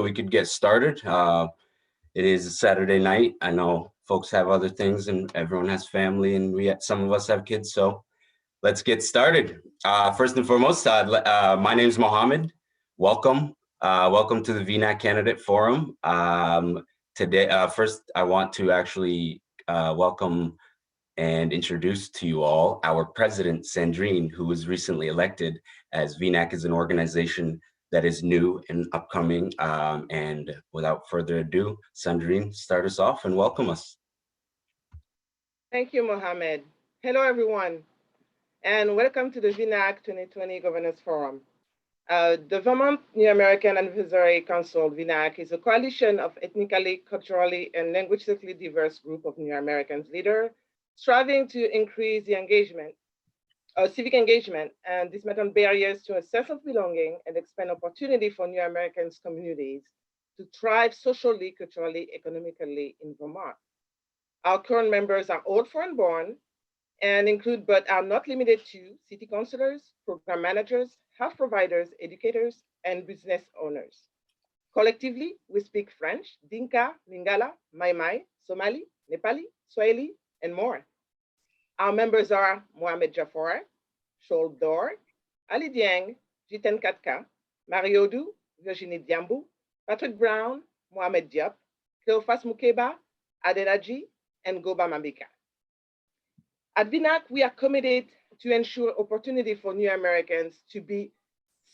we could get started. It is a Saturday night. I know folks have other things and everyone has family and some of us have kids. So let's get started. First and foremost, my name is Mohammed. Welcome. Welcome to the VNAC Candidate Forum. Today, first, I want to actually welcome and introduce to you all our president, Sandrine, who was recently elected, as VNAC is an organization that is new and upcoming. And without further ado, Sandrine, start us off and welcome us. Thank you, Mohammed. Hello, everyone, and welcome to the VNAC 2020 Governance Forum. The Vermont New American Advisory Council, VNAC, is a coalition of ethnically, culturally, and linguistically diverse group of New Americans leaders striving to increase the civic engagement and dismantle barriers to a sense of belonging and expand opportunity for New Americans communities to thrive socially, culturally, economically in Vermont. Our current members are all foreign born and include, but are not limited to, city councilors, program managers, health providers, educators, and business owners. Collectively, we speak French, Dinka, Lingala, Mai Mai, Somali, Nepali, Swahili, and more. Our members are Mohamed Jafar, Shol Dor, Ali Dieng, Jiten Katka, Mario Du, Virginie Diambu, Patrick Brown, Mohamed Diop, Cleophas Mukeba, Adelaji, and Goba Mambika. At VNAC, we are committed to ensure opportunity for New Americans to be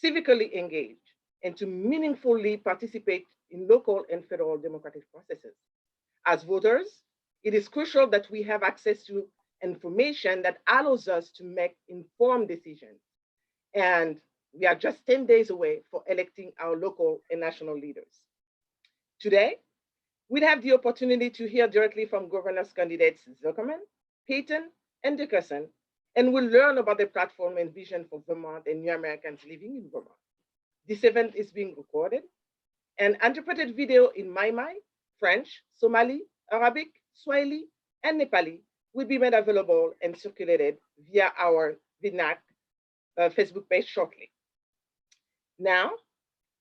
civically engaged and to meaningfully participate in local and federal democratic processes. As voters, it is crucial that we have access to information that allows us to make informed decisions. And we are just 10 days away for electing our local and national leaders. Today, we'll have the opportunity to hear directly from governors candidates Zuckerman, Payton, and Dickerson, and we'll learn about the platform and vision for Vermont and New Americans living in Vermont. This event is being recorded and interpreted video in Mai Mai, French, Somali, Arabic, Swahili, and Nepali will be made available and circulated via our VNAC Facebook page shortly. Now,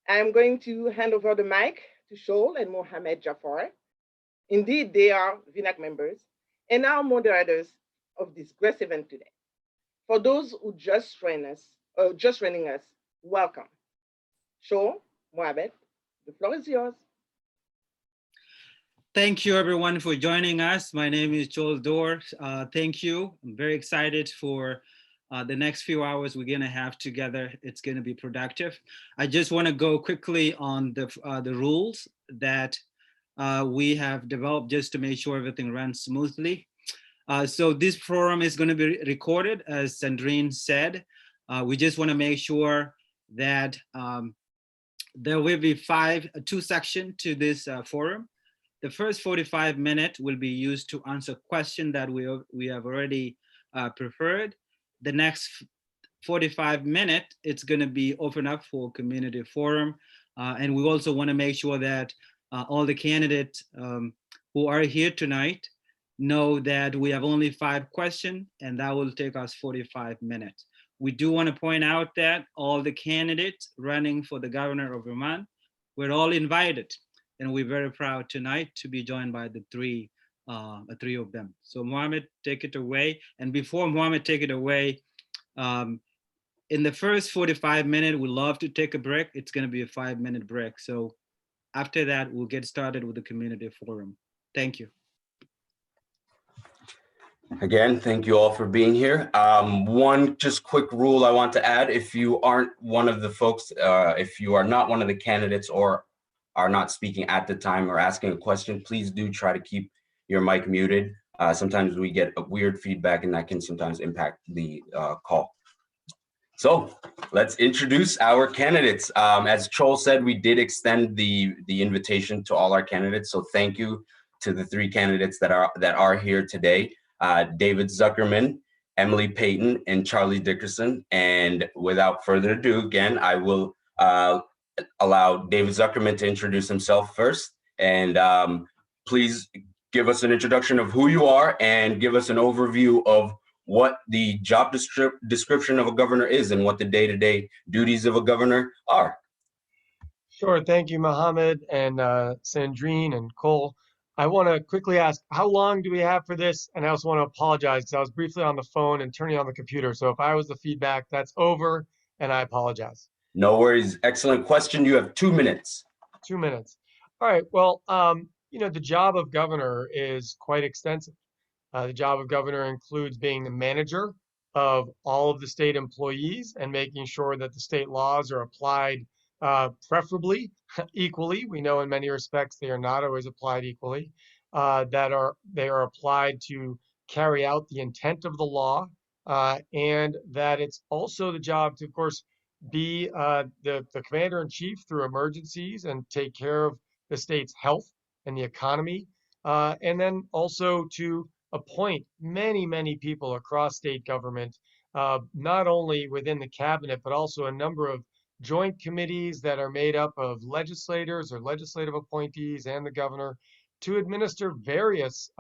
I'm going to hand over the mic to Shol and Mohamed Jafar. Indeed, they are VNAC members and our moderators of this great event today. For those who just joining us, welcome. Shol, Mohamed, the floor is yours. Thank you everyone for joining us. My name is Joel Dor. Thank you. I'm very excited for the next few hours we're gonna have together. It's gonna be productive. I just wanna go quickly on the rules that we have developed just to make sure everything runs smoothly. So this forum is gonna be recorded, as Sandrine said. We just wanna make sure that there will be two sections to this forum. The first 45 minutes will be used to answer questions that we have already prepared. The next 45 minutes, it's gonna be open up for community forum. And we also wanna make sure that all the candidates who are here tonight know that we have only 5 questions and that will take us 45 minutes. We do wanna point out that all the candidates running for the governor of Vermont, we're all invited. And we're very proud tonight to be joined by the three of them. So Mohamed, take it away. And before Mohamed take it away, in the first 45 minutes, we'd love to take a break. It's gonna be a 5-minute break. So after that, we'll get started with the community forum. Thank you. Again, thank you all for being here. One just quick rule I want to add: if you aren't one of the folks, if you are not one of the candidates or are not speaking at the time or asking a question, please do try to keep your mic muted. Sometimes we get a weird feedback and that can sometimes impact the call. So let's introduce our candidates. As Chol said, we did extend the invitation to all our candidates. So thank you to the 3 candidates that are here today. David Zuckerman, Emily Payton, and Charlie Dickerson. And without further ado, again, I will allow David Zuckerman to introduce himself first. And please give us an introduction of who you are and give us an overview of what the job description of a governor is and what the day-to-day duties of a governor are. Sure. Thank you, Mohammed and Sandrine and Cole. I want to quickly ask, how long do we have for this? And I also want to apologize because I was briefly on the phone and turning on the computer. So if I was the feedback, that's over, and I apologize. No worries. Excellent question. You have 2 minutes. 2 minutes. All right. Well, the job of governor is quite extensive. The job of governor includes being the manager of all of the state employees and making sure that the state laws are applied preferably equally. We know in many respects they are not always applied equally. They are applied to carry out the intent of the law, and that it's also the job to, of course, be the commander in chief through emergencies and take care of the state's health and the economy, and then also to appoint many, many people across state government, not only within the cabinet, but also a number of joint committees that are made up of legislators or legislative appointees and the governor to administer various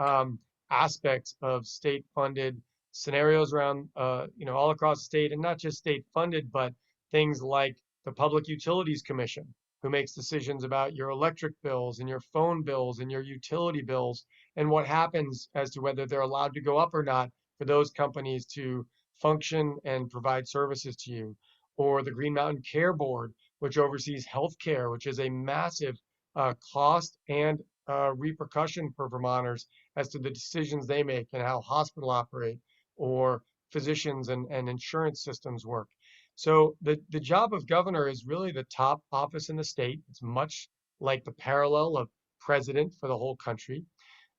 aspects of state funded scenarios around, all across the state, and not just state funded, but things like the Public Utilities Commission, who makes decisions about your electric bills and your phone bills and your utility bills and what happens as to whether they're allowed to go up or not for those companies to function and provide services to you. Or the Green Mountain Care Board, which oversees healthcare, which is a massive cost and repercussion for Vermonters as to the decisions they make and how hospitals operate or physicians and insurance systems work. So the job of governor is really the top office in the state. It's much like the parallel of president for the whole country.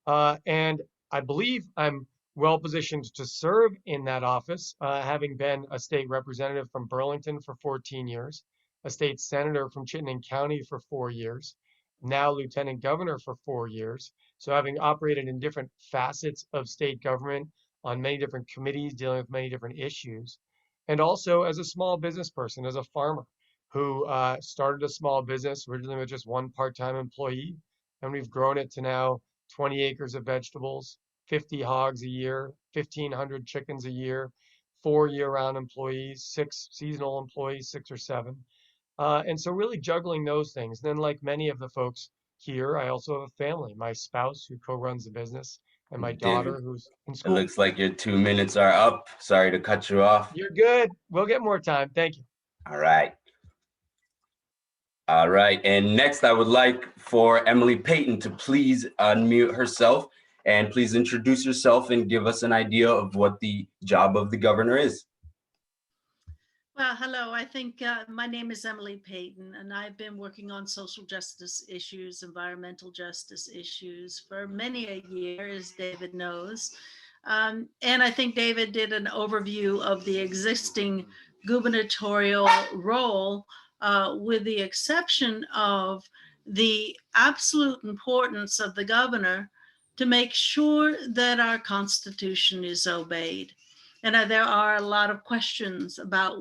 And I believe I'm well positioned to serve in that office, having been a state representative from Burlington for 14 years, a state senator from Chittenden County for 4 years, now lieutenant governor for 4 years. So having operated in different facets of state government on many different committees dealing with many different issues, and also as a small business person, as a farmer who started a small business originally with just one part-time employee, and we've grown it to now 20 acres of vegetables, 50 hogs a year, 1,500 chickens a year, 4 year-round employees, 6 seasonal employees, 6 or 7. And so really juggling those things. And then like many of the folks here, I also have a family, my spouse who co-runs the business and my daughter David, who's in it school. looks like your 2 minutes are up. Sorry to cut you off. You're good. We'll get more time. Thank you. All right. All right. And next, I would like for Emily Payton to please unmute herself and please introduce yourself and give us an idea of what the job of the governor is. Well, hello. I think my name is Emily Payton, and I've been working on social justice issues, environmental justice issues for many a year, as David knows. And I think David did an overview of the existing gubernatorial role, with the exception of the absolute importance of the governor to make sure that our Constitution is obeyed. And there are a lot of questions about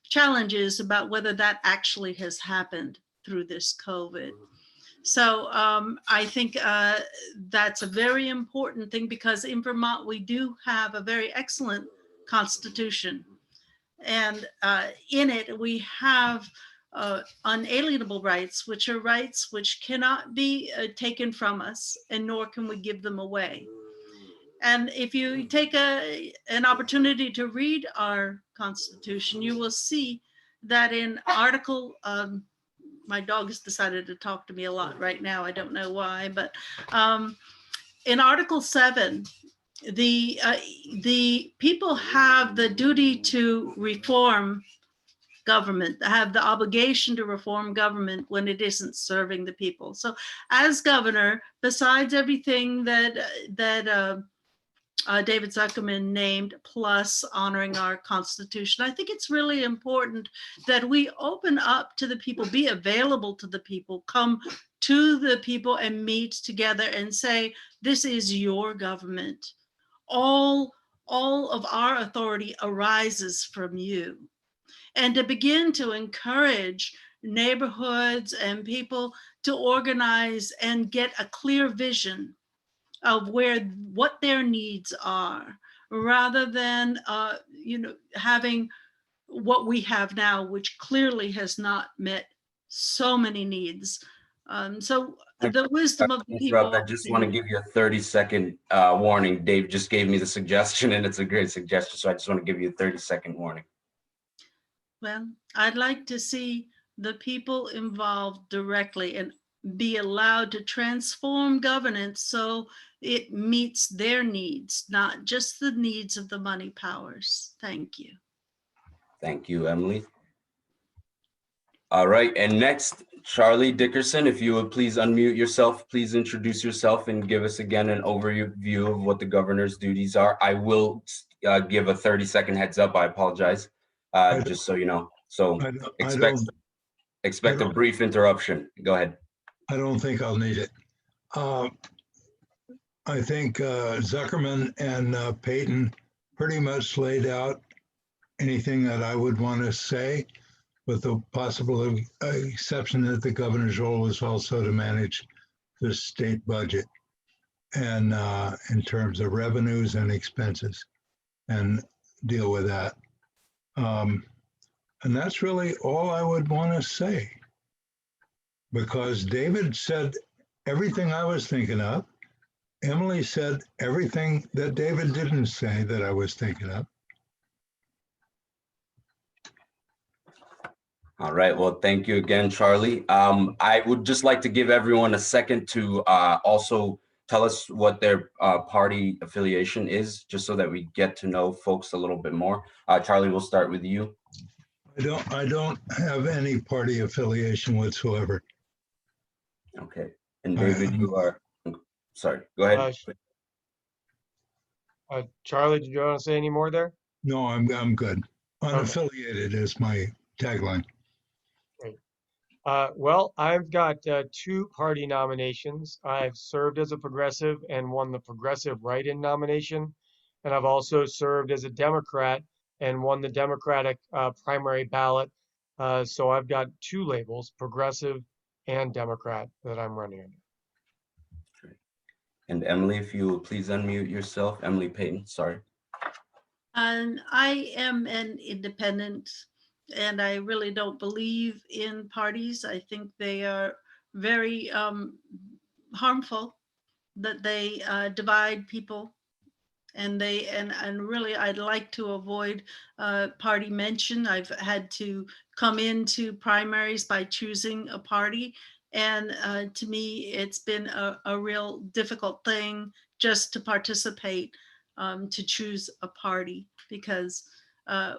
challenges about whether that actually has happened through this COVID. So I think that's a very important thing, because in Vermont, we do have a very excellent Constitution. And in it, we have unalienable rights, which are rights which cannot be taken from us, and nor can we give them away. And if you take an opportunity to read our Constitution, you will see that in Article, my dog has decided to talk to me a lot right now. I don't know why, but in Article 7, the people have the duty to reform government, have the obligation to reform government when it isn't serving the people. So as governor, besides everything that David Zuckerman named, plus honoring our Constitution, I think it's really important that we open up to the people, be available to the people, come to the people and meet together and say, this is your government. All of our authority arises from you. And to begin to encourage neighborhoods and people to organize and get a clear vision of what their needs are, rather than having what we have now, which clearly has not met so many needs. So the wisdom of the people. I just want to give you a 30-second warning. Dave just gave me the suggestion, and it's a great suggestion. So I just want to give you a 30-second warning. Well, I'd like to see the people involved directly and be allowed to transform governance so it meets their needs, not just the needs of the money powers. Thank you. Thank you, Emily. All right, and next, Charlie Dickerson, if you would please unmute yourself, please introduce yourself and give us again an overview of what the governor's duties are. I will give a 30-second heads up. I apologize, just so you know. So expect a brief interruption. Go ahead. I don't think I'll need it. I think Zuckerman and Payton pretty much laid out anything that I would want to say, with the possible exception that the governor's role is also to manage the state budget and in terms of revenues and expenses and deal with that. And that's really all I would want to say, because David said everything I was thinking of. Emily said everything that David didn't say that I was thinking of. All right, well, thank you again, Charlie. I would just like to give everyone a second to also tell us what their party affiliation is, just so that we get to know folks a little bit more. Charlie, we'll start with you. I don't have any party affiliation whatsoever. Okay, and David, you are, sorry, go ahead. Charlie, did you want to say any more there? No, I'm good. Unaffiliated is my tagline. Great. Well, I've got 2 party nominations. I've served as a progressive and won the progressive write-in nomination. And I've also served as a Democrat and won the Democratic primary ballot. So I've got 2 labels, progressive and Democrat, that I'm running under. And Emily, if you will please unmute yourself. Emily Payton, sorry. And I am an independent, and I really don't believe in parties. I think they are very harmful, that they divide people. And really, I'd like to avoid party mention. I've had to come into primaries by choosing a party. And to me, it's been a real difficult thing just to participate, to choose a party, because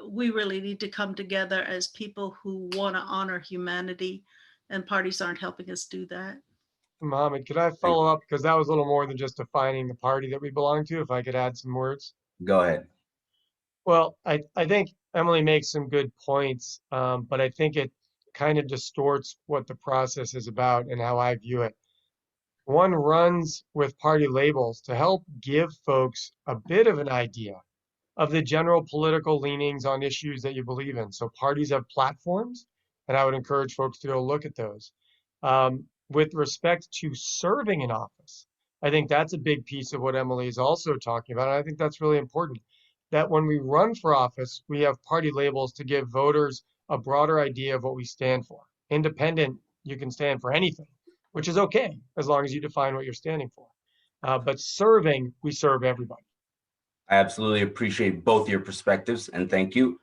we really need to come together as people who want to honor humanity, and parties aren't helping us do that. Mohammed, could I follow up? Because that was a little more than just defining the party that we belong to, if I could add some words. Go ahead. Well, I think Emily makes some good points, but I think it kind of distorts what the process is about and how I view it. One runs with party labels to help give folks a bit of an idea of the general political leanings on issues that you believe in. So parties have platforms, and I would encourage folks to go look at those. With respect to serving in office, I think that's a big piece of what Emily is also talking about. And I think that's really important, that when we run for office, we have party labels to give voters a broader idea of what we stand for. Independent, you can stand for anything, which is okay, as long as you define what you're standing for. But serving, we serve everybody. I absolutely appreciate both your perspectives, and thank you.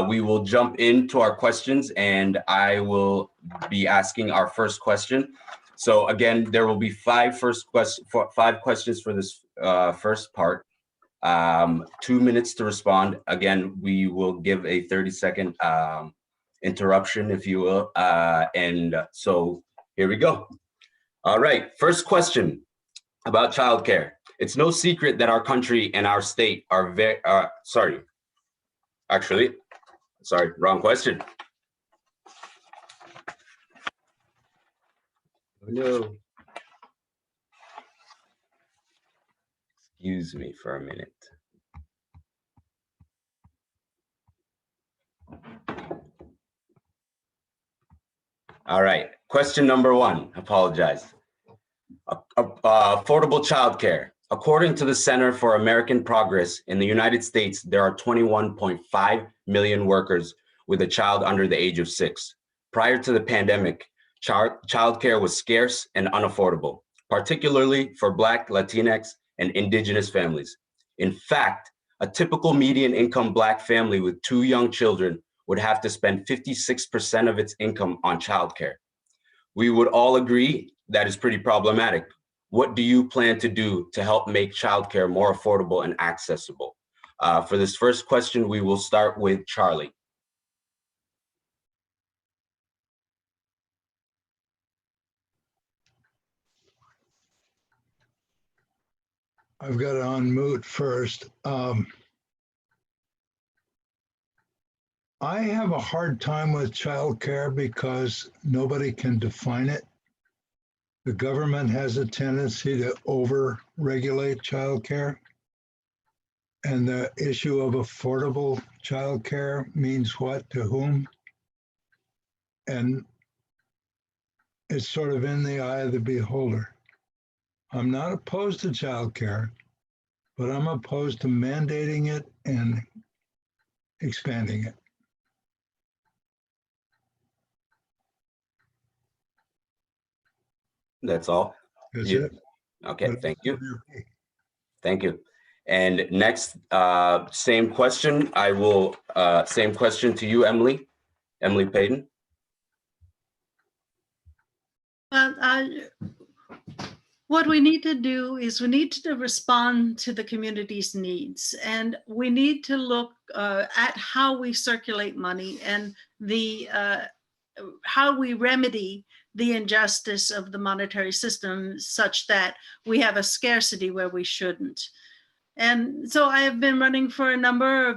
We will jump into our questions, and I will be asking our first question. So again, there will be 5 questions for this first part. 2 minutes to respond. Again, we will give a 30-second interruption, if you will. And so here we go. All right, first question about childcare. It's no secret that our country and our state are wrong question. Oh, no. Excuse me for a minute. All right, question number 1, apologize. Affordable childcare. According to the Center for American Progress, in the United States, there are 21.5 million workers with a child under the age of 6. Prior to the pandemic, childcare was scarce and unaffordable, particularly for Black, Latinx, and Indigenous families. In fact, a typical median income Black family with 2 young children would have to spend 56% of its income on childcare. We would all agree that is pretty problematic. What do you plan to do to help make childcare more affordable and accessible? For this first question, we will start with Charlie. I've got to unmute first. I have a hard time with childcare because nobody can define it. The government has a tendency to over-regulate childcare. And the issue of affordable childcare means what to whom? And it's sort of in the eye of the beholder. I'm not opposed to childcare, but I'm opposed to mandating it and expanding it. That's all. That's You- it. Okay, But- thank you. Thank you. And next, same question. Same question to you, Emily. Emily Payton. Well, what we need to do is we need to respond to the community's needs, and we need to look at how we circulate money and how we remedy the injustice of the monetary system such that we have a scarcity where we shouldn't. And so I have been running for a number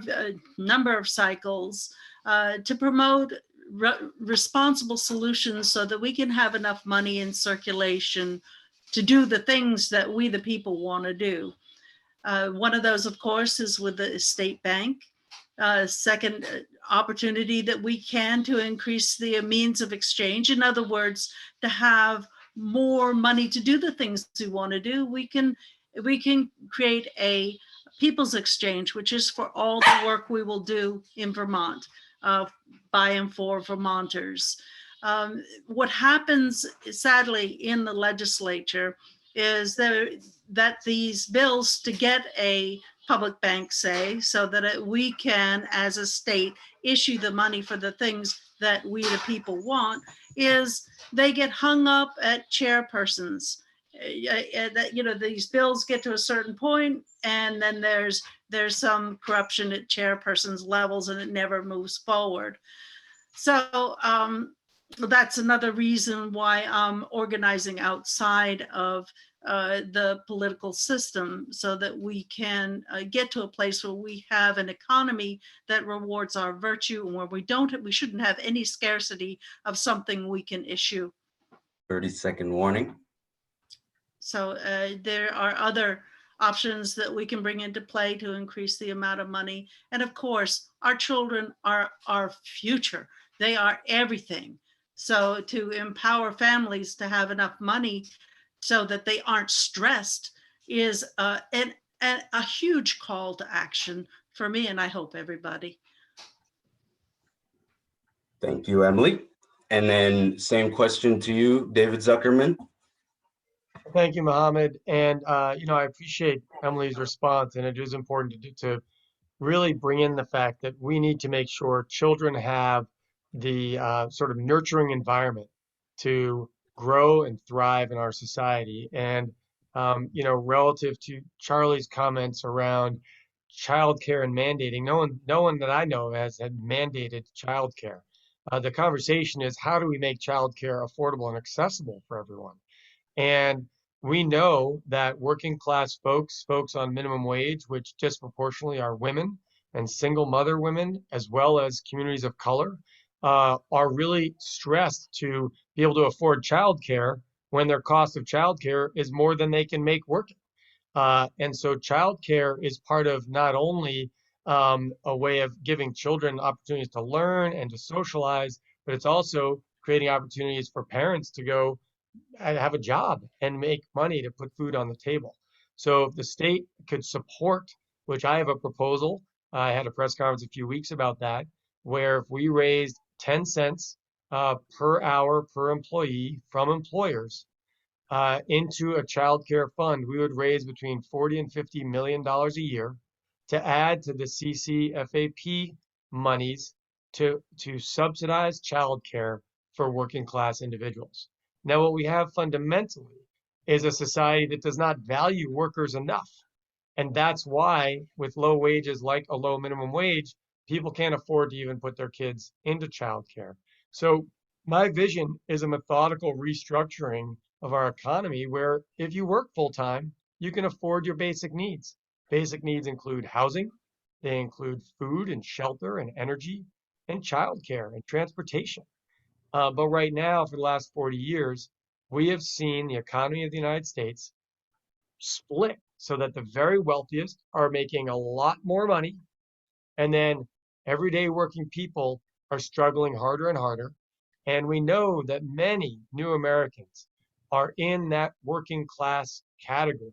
of cycles to promote responsible solutions so that we can have enough money in circulation to do the things that we, the people, want to do. One of those, of course, is with the state bank. Second opportunity that we can to increase the means of exchange. In other words, to have more money to do the things we want to do. We can create a people's exchange, which is for all the work we will do in Vermont, by and for Vermonters. What happens, sadly, in the legislature is that these bills to get a public bank, say, so that we can, as a state, issue the money for the things that we, the people, want, is they get hung up at chairpersons. That these bills get to a certain point, and then there's some corruption at chairpersons levels, and it never moves forward. So that's another reason why I'm organizing outside of the political system, so that we can get to a place where we have an economy that rewards our virtue, and where we shouldn't have any scarcity of something we can issue. 30-second warning. So there are other options that we can bring into play to increase the amount of money. And of course, our children are our future. They are everything. So to empower families to have enough money so that they aren't stressed is a huge call to action for me, and I hope everybody. Thank you, Emily. And then same question to you, David Zuckerman. Thank you, Mohammed. And, I appreciate Emily's response, and it is important to really bring in the fact that we need to make sure children have the sort of nurturing environment to grow and thrive in our society. And, relative to Charlie's comments around childcare and mandating, no one that I know has had mandated childcare. The conversation is, how do we make childcare affordable and accessible for everyone? And we know that working class folks on minimum wage, which disproportionately are women and single mother women, as well as communities of color, are really stressed to be able to afford childcare when their cost of childcare is more than they can make working. And so childcare is part of not only a way of giving children opportunities to learn and to socialize, but it's also creating opportunities for parents to go and have a job and make money to put food on the table. So if the state could support, which I have a proposal, I had a press conference a few weeks about that, where if we raised 10 cents per hour per employee from employers into a child care fund, we would raise between $40 and $50 million a year to add to the CCFAP monies to subsidize child care for working class individuals. Now, what we have fundamentally is a society that does not value workers enough. And that's why, with low wages like a low minimum wage, people can't afford to even put their kids into childcare. So my vision is a methodical restructuring of our economy where if you work full time, you can afford your basic needs. Basic needs include housing, they include food and shelter and energy and childcare and transportation. But right now, for the last 40 years, we have seen the economy of the United States split so that the very wealthiest are making a lot more money, and then everyday working people are struggling harder and harder. And we know that many new Americans are in that working class category,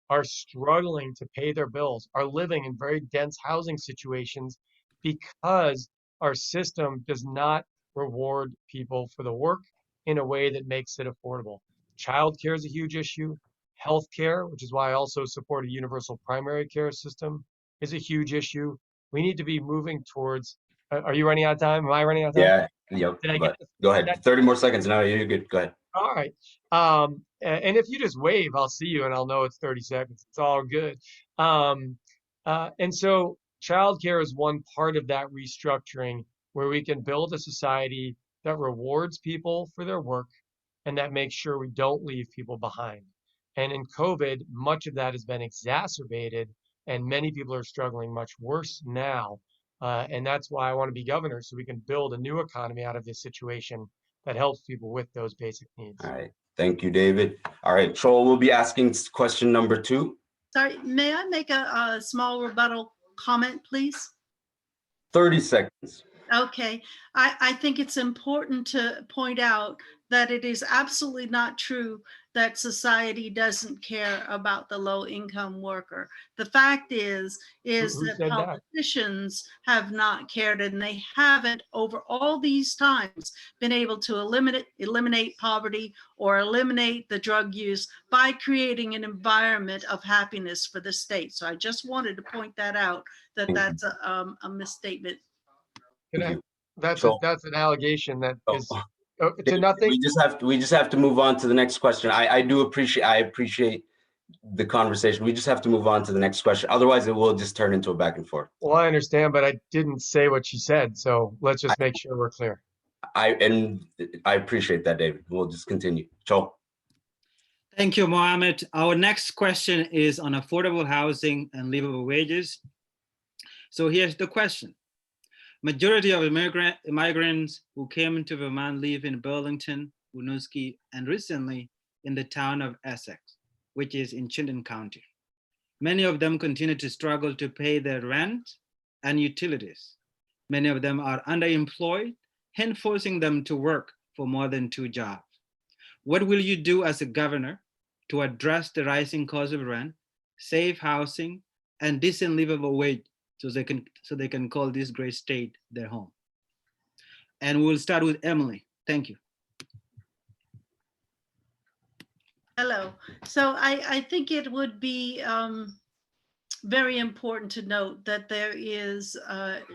are struggling to pay their bills, are living in very dense housing situations because our system does not reward people for the work in a way that makes it affordable. Childcare is a huge issue. Healthcare, which is why I also support a universal primary care system, is a huge issue. We need to be moving towards. Are you running out of time? Am I running out of time? Yeah, yep. Did I But get go that? ahead. 30 more seconds. No, you're good. Go ahead. All right. And if you just wave, I'll see you and I'll know it's 30 seconds. It's all good. And so childcare is one part of that restructuring where we can build a society that rewards people for their work and that makes sure we don't leave people behind. And in COVID, much of that has been exacerbated, and many people are struggling much worse now. And that's why I want to be governor, so we can build a new economy out of this situation that helps people with those basic needs. All right. Thank you, David. All right. Troll will be asking question number 2. Sorry, may I make a small rebuttal comment, please? 30 seconds. Okay, I think it's important to point out that it is absolutely not true that society doesn't care about the low income worker. The fact is Who that said that? politicians have not cared, and they haven't over all these times been able to eliminate poverty or eliminate the drug use by creating an environment of happiness for the state. So I just wanted to point that out, that that's a misstatement. Thank you. That's So- an allegation that Oh. is to nothing. We just have to move on to the next question. I appreciate the conversation. We just have to move on to the next question. Otherwise, it will just turn into a back and forth. Well, I understand, but I didn't say what she said, so let's just make sure we're clear. I appreciate that, David. We'll just continue. Joel. Thank you, Mohammed. Our next question is on affordable housing and livable wages. So here's the question. Majority of immigrants who came into Vermont live in Burlington, Winooski, and recently in the town of Essex, which is in Chittenden County. Many of them continue to struggle to pay their rent and utilities. Many of them are underemployed and forcing them to work for more than 2 jobs. What will you do as a governor to address the rising cost of rent, safe housing, and decent livable wage so they can call this great state their home? And we'll start with Emily. Thank you. Hello. So I think it would be very important to note that there is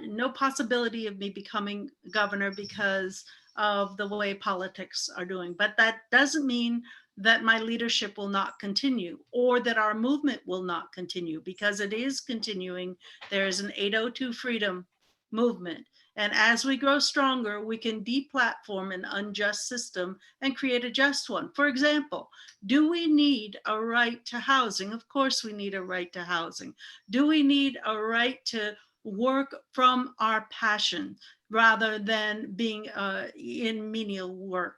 no possibility of me becoming governor because of the way politics are doing. But that doesn't mean that my leadership will not continue or that our movement will not continue, because it is continuing. There is an 802 freedom movement. And as we grow stronger, we can deplatform an unjust system and create a just one. For example, do we need a right to housing? Of course we need a right to housing. Do we need a right to work from our passion rather than being in menial work?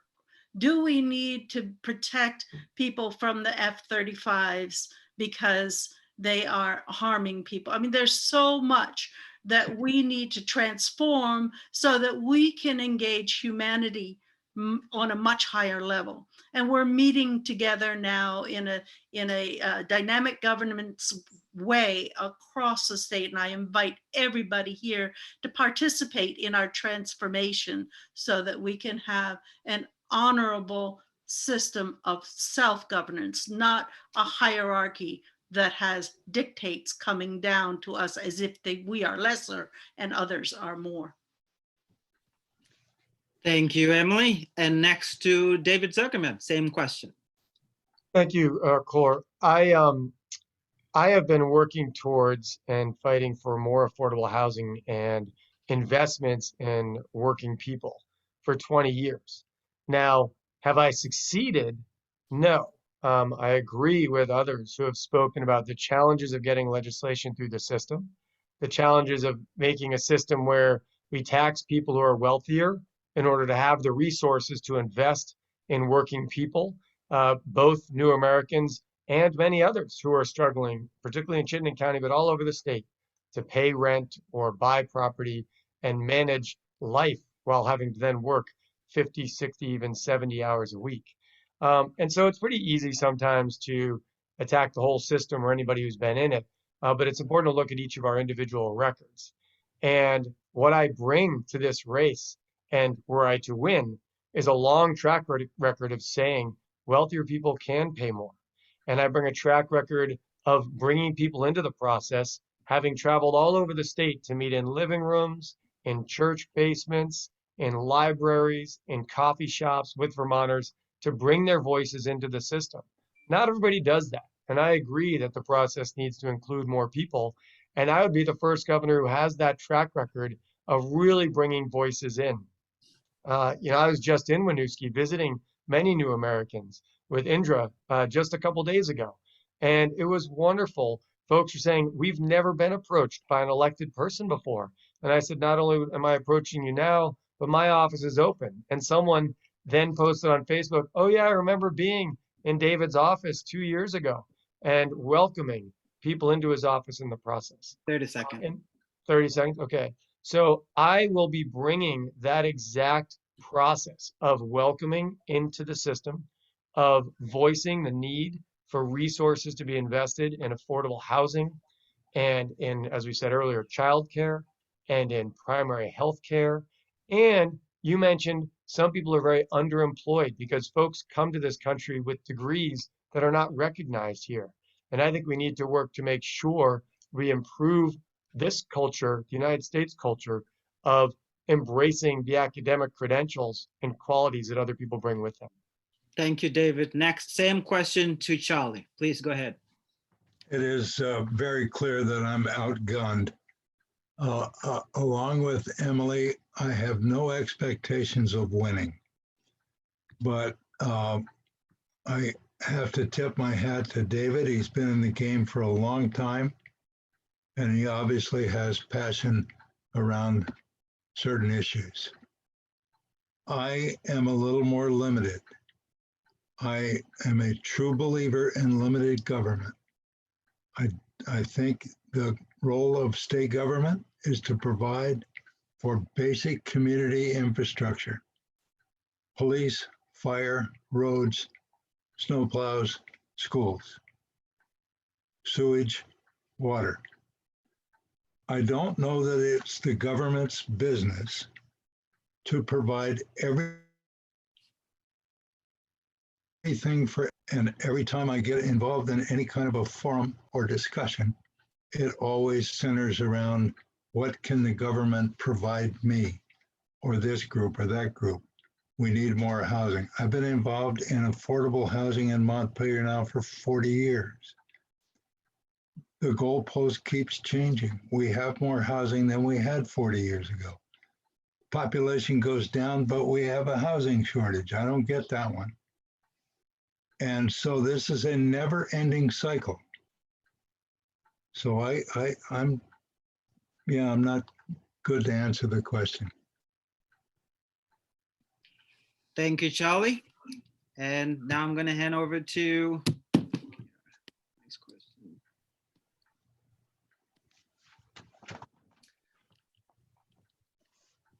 Do we need to protect people from the F-35s because they are harming people? I mean, there's so much that we need to transform so that we can engage humanity on a much higher level. And we're meeting together now in a dynamic governance way across the state. And I invite everybody here to participate in our transformation so that we can have an honorable system of self-governance, not a hierarchy that has dictates coming down to us as if we are lesser and others are more. Thank you, Emily. And next to David Zuckerman, same question. Thank you, Cor. I have been working towards and fighting for more affordable housing and investments in working people for 20 years. Now, have I succeeded? No. I agree with others who have spoken about the challenges of getting legislation through the system, the challenges of making a system where we tax people who are wealthier in order to have the resources to invest in working people, both new Americans and many others who are struggling, particularly in Chittenden County, but all over the state, to pay rent or buy property and manage life while having to then work 50, 60, even 70 hours a week. And so it's pretty easy sometimes to attack the whole system or anybody who's been in it, but it's important to look at each of our individual records. And what I bring to this race, and were I to win, is a long track record of saying wealthier people can pay more. And I bring a track record of bringing people into the process, having traveled all over the state to meet in living rooms, in church basements, in libraries, in coffee shops with Vermonters to bring their voices into the system. Not everybody does that. And I agree that the process needs to include more people. And I would be the first governor who has that track record of really bringing voices in. I was just in Winooski visiting many new Americans with Indra just a couple days ago. And it was wonderful. Folks are saying, we've never been approached by an elected person before. And I said, not only am I approaching you now, but my office is open. And someone then posted on Facebook, oh yeah, I remember being in David's office 2 years ago and welcoming people into his office in the process. 30 seconds. 30 seconds, okay. So I will be bringing that exact process of welcoming into the system, of voicing the need for resources to be invested in affordable housing and in, as we said earlier, childcare and in primary health care. And you mentioned some people are very underemployed because folks come to this country with degrees that are not recognized here. And I think we need to work to make sure we improve this culture, the United States culture, of embracing the academic credentials and qualities that other people bring with them. Thank you, David. Next, same question to Charlie. Please go ahead. It is very clear that I'm outgunned. Along with Emily, I have no expectations of winning. But I have to tip my hat to David. He's been in the game for a long time, and he obviously has passion around certain issues. I am a little more limited. I am a true believer in limited government. I think the role of state government is to provide for basic community infrastructure: police, fire, roads, snowplows, schools, sewage, water. I don't know that it's the government's business to provide everything for, and every time I get involved in any kind of a forum or discussion, it always centers around what can the government provide me or this group or that group. We need more housing. I've been involved in affordable housing in Montpelier now for 40 years. The goalpost keeps changing. We have more housing than we had 40 years ago. Population goes down, but we have a housing shortage. I don't get that one. And so this is a never-ending cycle. So I'm not good to answer the question. Thank you, Charlie. And now I'm going to hand over to next question.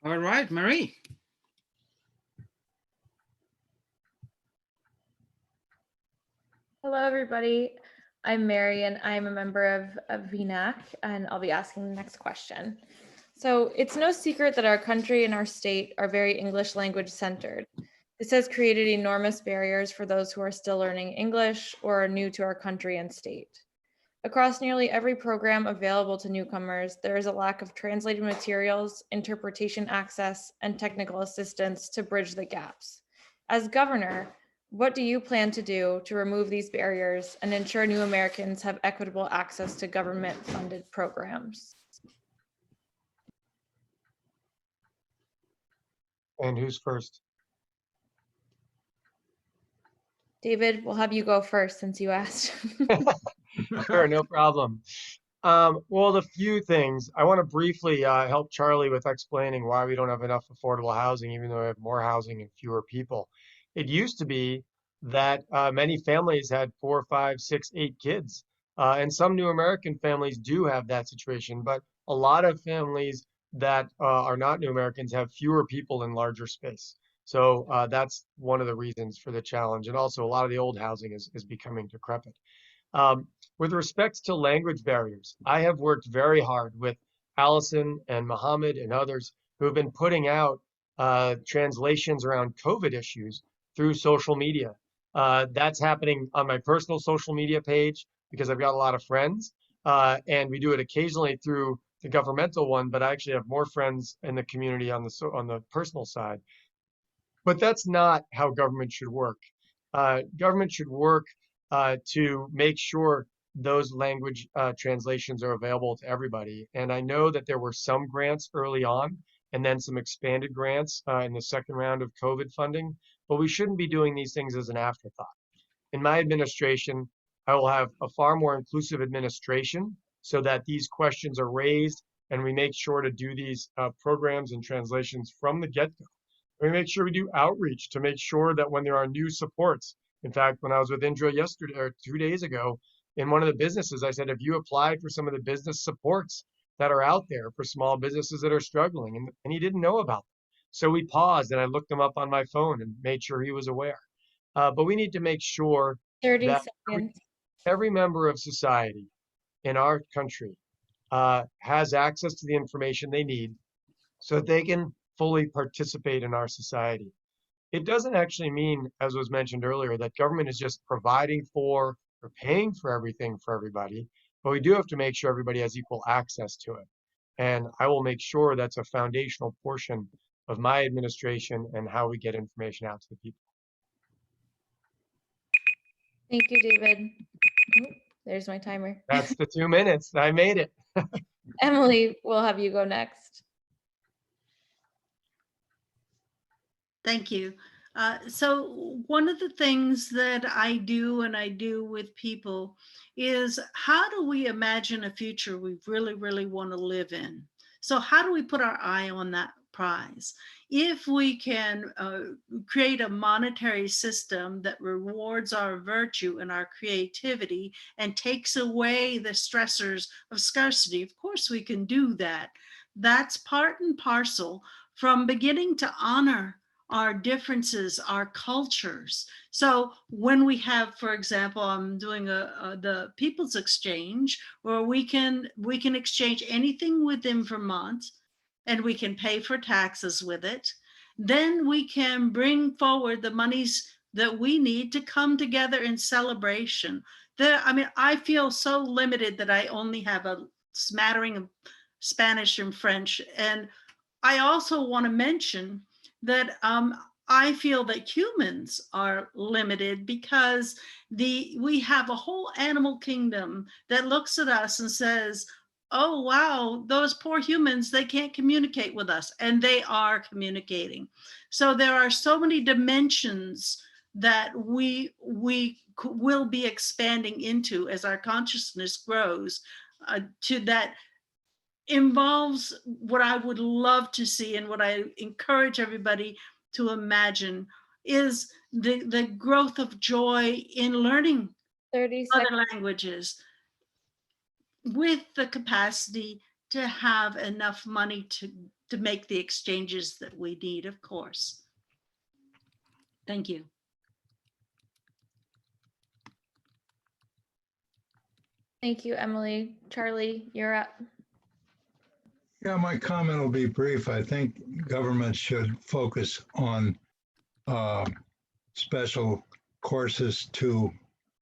All right, Marie. Hello, everybody. I'm Mary, and I'm a member of VNAC, and I'll be asking the next question. So it's no secret that our country and our state are very English language centered. This has created enormous barriers for those who are still learning English or are new to our country and state. Across nearly every program available to newcomers, there is a lack of translated materials, interpretation access, and technical assistance to bridge the gaps. As governor, what do you plan to do to remove these barriers and ensure new Americans have equitable access to government-funded programs? And who's first? David, we'll have you go first since you asked. Sure, no problem. Well, the few things I want to briefly help Charlie with explaining why we don't have enough affordable housing, even though we have more housing and fewer people. It used to be that many families had 4, 5, 6, 8 kids, and some new American families do have that situation. But a lot of families that are not new Americans have fewer people in larger space. So that's one of the reasons for the challenge. And also, a lot of the old housing is becoming decrepit. With respect to language barriers, I have worked very hard with Allison and Mohammed and others who have been putting out translations around COVID issues through social media. That's happening on my personal social media page because I've got a lot of friends, and we do it occasionally through the governmental one, but I actually have more friends in the community on the personal side. But that's not how government should work. Government should work to make sure those language translations are available to everybody. And I know that there were some grants early on and then some expanded grants in the second round of COVID funding, but we shouldn't be doing these things as an afterthought. In my administration, I will have a far more inclusive administration so that these questions are raised and we make sure to do these programs and translations from the get-go. We make sure we do outreach to make sure that when there are new supports. In fact, when I was with Indra yesterday or 2 days ago, in one of the businesses, I said, have you applied for some of the business supports that are out there for small businesses that are struggling? And he didn't know about them. So we paused and I looked them up on my phone and made sure he was aware. But we need to make sure 30 that seconds. every member of society in our country has access to the information they need so that they can fully participate in our society. It doesn't actually mean, as was mentioned earlier, that government is just providing for or paying for everything for everybody, but we do have to make sure everybody has equal access to it. And I will make sure that's a foundational portion of my administration and how we get information out to the people. Thank you, David. Oh, there's my timer. That's the 2 minutes. I made it. Emily, we'll have you go next. Thank you. So one of the things that I do and I do with people is how do we imagine a future we really, really want to live in? So how do we put our eye on that prize? If we can create a monetary system that rewards our virtue and our creativity and takes away the stressors of scarcity, of course we can do that. That's part and parcel from beginning to honor our differences, our cultures. So when we have, for example, I'm doing the People's Exchange, where we can exchange anything within Vermont, and we can pay for taxes with it. Then we can bring forward the monies that we need to come together in celebration. I feel so limited that I only have a smattering of Spanish and French, and I also want to mention that I feel that humans are limited because we have a whole animal kingdom that looks at us and says, oh, wow, those poor humans, they can't communicate with us, and they are communicating. So there are so many dimensions that we will be expanding into as our consciousness grows to that involves what I would love to see and what I encourage everybody to imagine is the growth of joy in learning 30 other seconds. languages with the capacity to have enough money to make the exchanges that we need, of course. Thank you. Thank you, Emily. Charlie, you're up. Yeah, my comment will be brief. I think government should focus on special courses to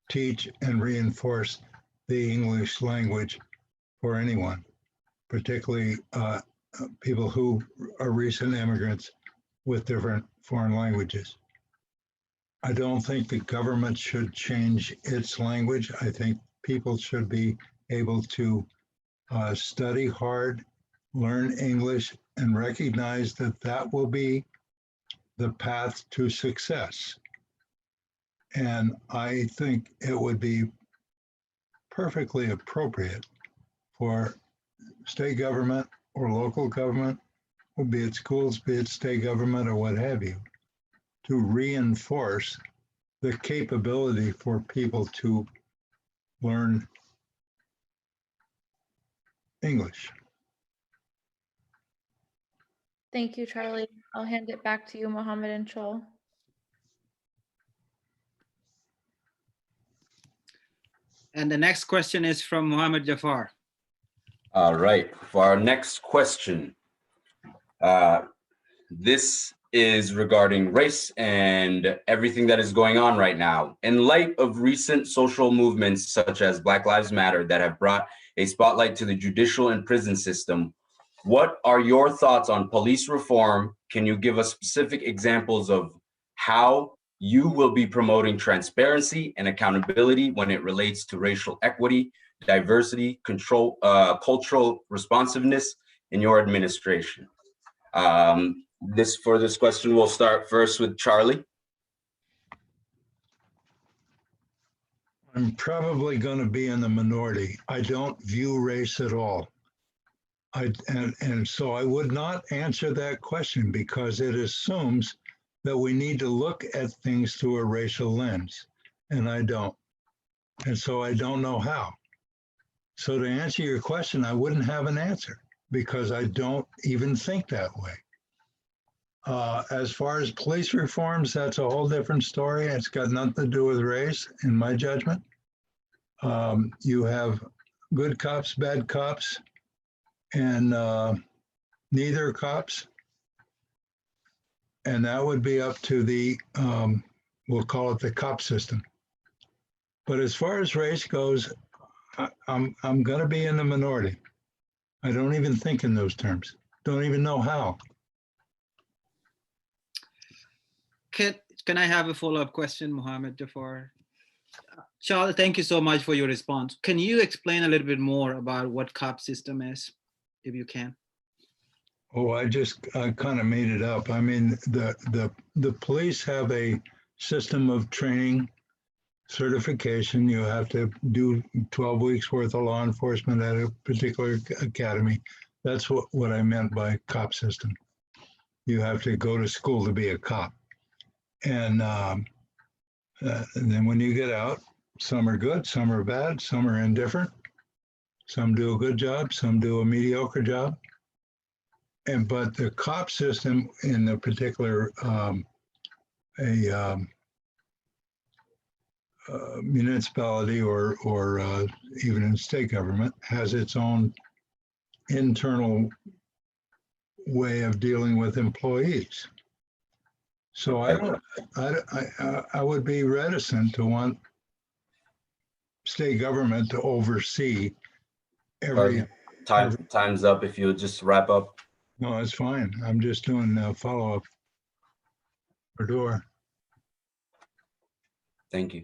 teach and reinforce the English language for anyone, particularly people who are recent immigrants with different foreign languages. I don't think the government should change its language. I think people should be able to study hard, learn English, and recognize that that will be the path to success. And I think it would be perfectly appropriate for state government or local government, or be it schools, be it state government or what have you, to reinforce the capability for people to learn English. Thank you, Charlie. I'll hand it back to you, Mohammed and Chol. And the next question is from Mohammed Jafar. All right, for our next question, this is regarding race and everything that is going on right now. In light of recent social movements such as Black Lives Matter that have brought a spotlight to the judicial and prison system, what are your thoughts on police reform? Can you give us specific examples of how you will be promoting transparency and accountability when it relates to racial equity, diversity, control, cultural responsiveness in your administration? For this question, we'll start first with Charlie. I'm probably going to be in the minority. I don't view race at all. And so I would not answer that question because it assumes that we need to look at things through a racial lens, and I don't. And so I don't know how. So to answer your question, I wouldn't have an answer because I don't even think that way. As far as police reforms, that's a whole different story. It's got nothing to do with race, in my judgment. You have good cops, bad cops, and neither cops. And that would be up to the, we'll call it the cop system. But as far as race goes, I'm going to be in the minority. I don't even think in those terms. Don't even know how. Can I have a follow-up question, Mohammed Jafar? Charles, thank you so much for your response. Can you explain a little bit more about what COP system is, if you can? Oh, I kind of made it up. I mean, the police have a system of training, certification. You have to do 12 weeks worth of law enforcement at a particular academy. That's what I meant by cop system. You have to go to school to be a cop. And then when you get out, some are good, some are bad, some are indifferent. Some do a good job, some do a mediocre job. But the cop system in the particular municipality or even in state government has its own internal way of dealing with employees. So I would be reticent to want state government to oversee every. Time's up. If you would just wrap up. No, it's fine. I'm just doing a follow-up for Dor. Thank you.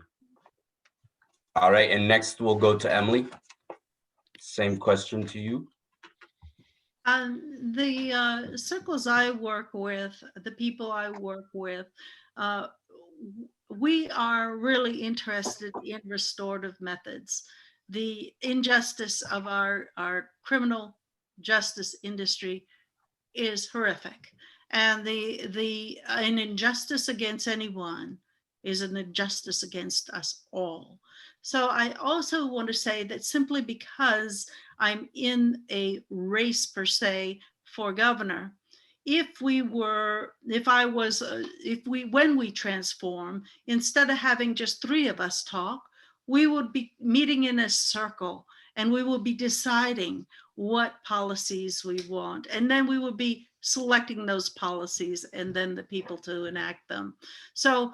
All right, and next we'll go to Emily. Same question to you. The circles I work with, the people I work with, we are really interested in restorative methods. The injustice of our criminal justice industry is horrific. And an injustice against anyone is an injustice against us all. So I also want to say that simply because I'm in a race per se for governor, when we transform, instead of having just 3 of us talk, we would be meeting in a circle and we will be deciding what policies we want. And then we will be selecting those policies and then the people to enact them. So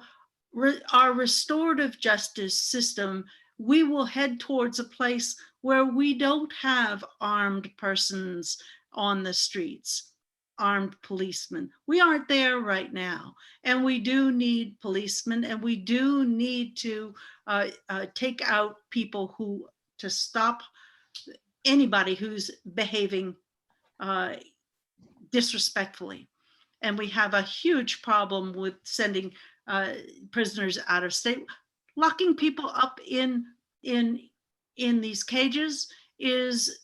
our restorative justice system, we will head towards a place where we don't have armed persons on the streets, armed policemen. We aren't there right now. And we do need policemen, and we do need to take out people to stop anybody who's behaving disrespectfully. And we have a huge problem with sending prisoners out of state. Locking people up in these cages is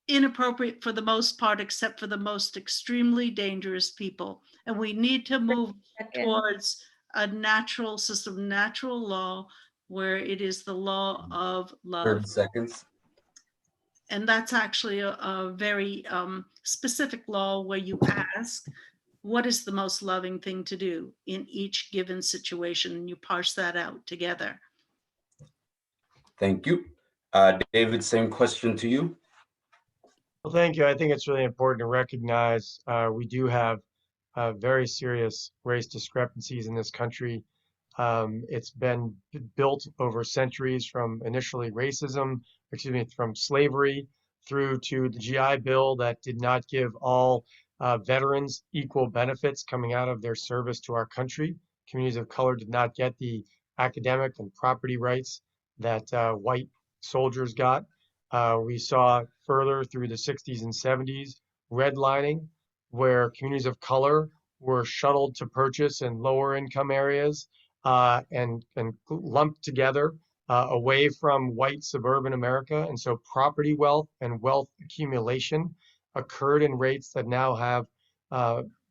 inappropriate for the most part, except for the most extremely dangerous people. And we need to move towards a natural system, natural law, where it is the law of love. 30 seconds. And that's actually a very specific law where you ask, what is the most loving thing to do in each given situation? And you parse that out together. Thank you. David, same question to you. Well, thank you. I think it's really important to recognize we do have very serious race discrepancies in this country. It's been built over centuries, from initially from slavery through to the GI Bill that did not give all veterans equal benefits coming out of their service to our country. Communities of color did not get the academic and property rights that white soldiers got. We saw further through the 60s and 70s redlining, where communities of color were shuttled to purchase in lower income areas and lumped together away from white suburban America. And so property wealth and wealth accumulation occurred in rates that now have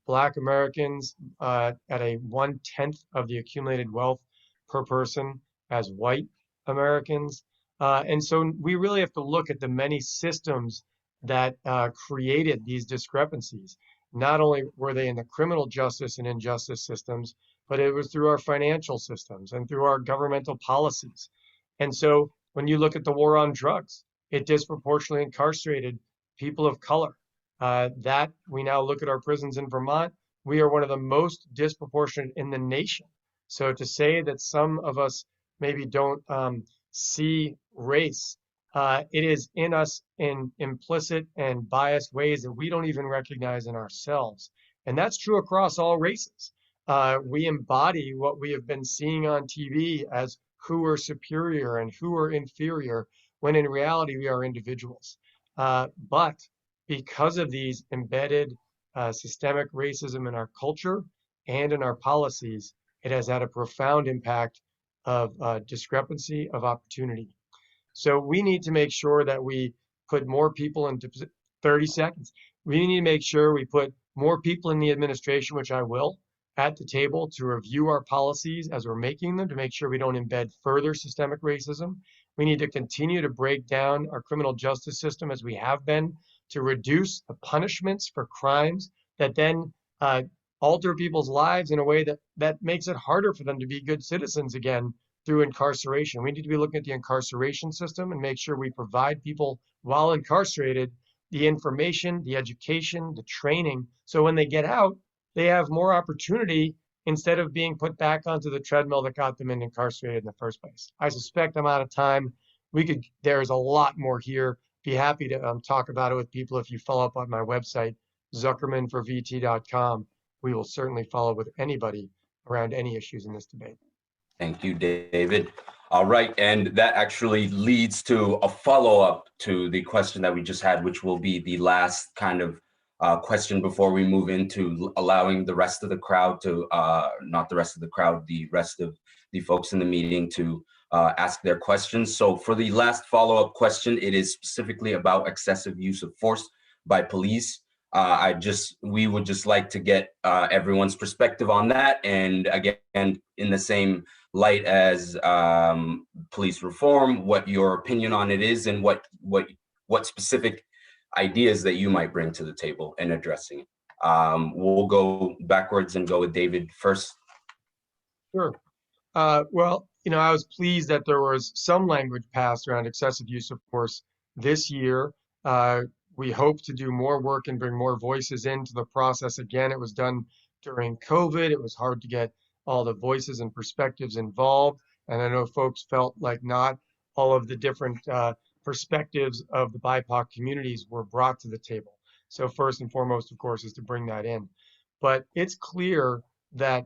Black Americans at a 1/10 of the accumulated wealth per person as white Americans. And so we really have to look at the many systems that created these discrepancies. Not only were they in the criminal justice and injustice systems, but it was through our financial systems and through our governmental policies. And so when you look at the war on drugs, it disproportionately incarcerated people of color. That we now look at our prisons in Vermont, we are one of the most disproportionate in the nation. So to say that some of us maybe don't see race, it is in us in implicit and biased ways that we don't even recognize in ourselves. And that's true across all races. We embody what we have been seeing on TV as who are superior and who are inferior, when in reality we are individuals. But because of these embedded systemic racism in our culture and in our policies, it has had a profound impact of discrepancy of opportunity. So we need to make sure that we put more people into 30 seconds. We need to make sure we put more people in the administration, which I will, at the table to review our policies as we're making them, to make sure we don't embed further systemic racism. We need to continue to break down our criminal justice system as we have been, to reduce the punishments for crimes that then alter people's lives in a way that makes it harder for them to be good citizens again through incarceration. We need to be looking at the incarceration system and make sure we provide people while incarcerated the information, the education, the training, so when they get out, they have more opportunity instead of being put back onto the treadmill that got them incarcerated in the first place. I suspect I'm out of time. There's a lot more here. Be happy to talk about it with people if you follow up on my website, zuckermanforvt.com. We will certainly follow with anybody around any issues in this debate. Thank you, David. All right, and that actually leads to a follow-up to the question that we just had, which will be the last kind of question before we move into allowing the rest of the crowd to, not the rest of the crowd, the rest of the folks in the meeting to ask their questions. So for the last follow-up question, it is specifically about excessive use of force by police. We would just like to get everyone's perspective on that. And again, in the same light as police reform, what your opinion on it is, and what specific ideas that you might bring to the table in addressing it. We'll go backwards and go with David first. Sure. Well, I was pleased that there was some language passed around excessive use of force this year. We hope to do more work and bring more voices into the process. Again, it was done during COVID. It was hard to get all the voices and perspectives involved. And I know folks felt like not all of the different perspectives of the BIPOC communities were brought to the table. So first and foremost, of course, is to bring that in. But it's clear that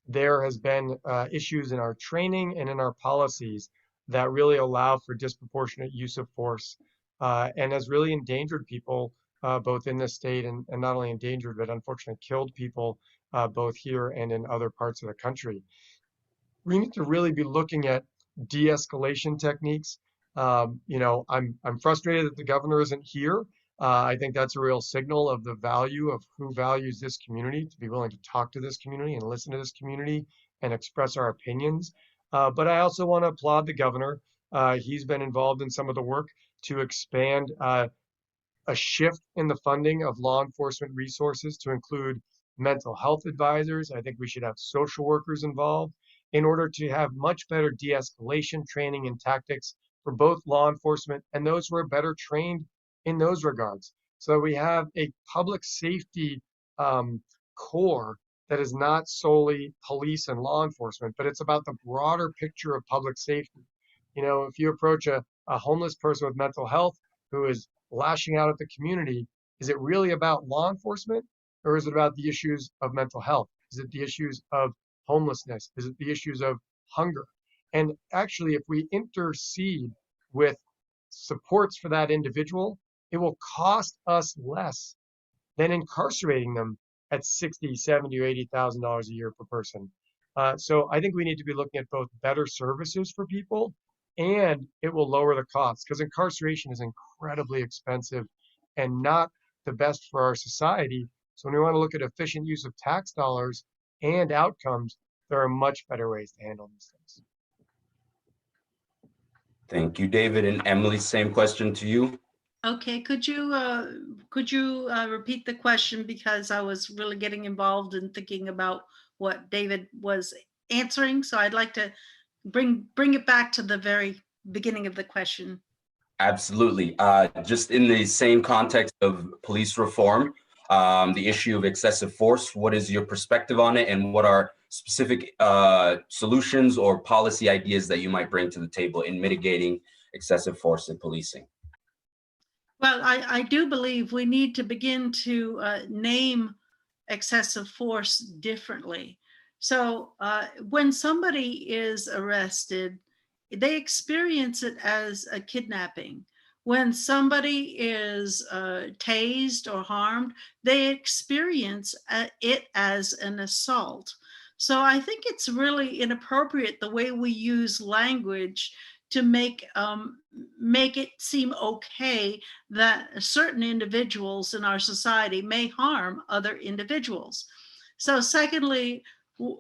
there has been issues in our training and in our policies that really allow for disproportionate use of force and has really endangered people both in this state and not only endangered, but unfortunately killed people both here and in other parts of the country. We need to really be looking at de-escalation techniques. I'm frustrated that the governor isn't here. I think that's a real signal of the value of who values this community, to be willing to talk to this community and listen to this community and express our opinions. But I also want to applaud the governor. He's been involved in some of the work to expand a shift in the funding of law enforcement resources to include mental health advisors. I think we should have social workers involved in order to have much better de-escalation training and tactics for both law enforcement and those who are better trained in those regards. So we have a public safety core that is not solely police and law enforcement, but it's about the broader picture of public safety. If you approach a homeless person with mental health who is lashing out at the community, is it really about law enforcement, or is it about the issues of mental health? Is it the issues of homelessness? Is it the issues of hunger? And actually, if we intercede with supports for that individual, it will cost us less than incarcerating them at $60,000, $70,000, or $80,000 a year per person. So I think we need to be looking at both better services for people, and it will lower the costs, because incarceration is incredibly expensive and not the best for our society. So when we want to look at efficient use of tax dollars and outcomes, there are much better ways to handle these things. Thank you, David. And Emily, same question to you. Okay, could you repeat the question, because I was really getting involved in thinking about what David was answering. So I'd like to bring it back to the very beginning of the question. Absolutely. Just in the same context of police reform, the issue of excessive force, what is your perspective on it, and what are specific solutions or policy ideas that you might bring to the table in mitigating excessive force in policing? Well, I do believe we need to begin to name excessive force differently. So when somebody is arrested, they experience it as a kidnapping. When somebody is tased or harmed, they experience it as an assault. So I think it's really inappropriate the way we use language to make it seem okay that certain individuals in our society may harm other individuals. So secondly,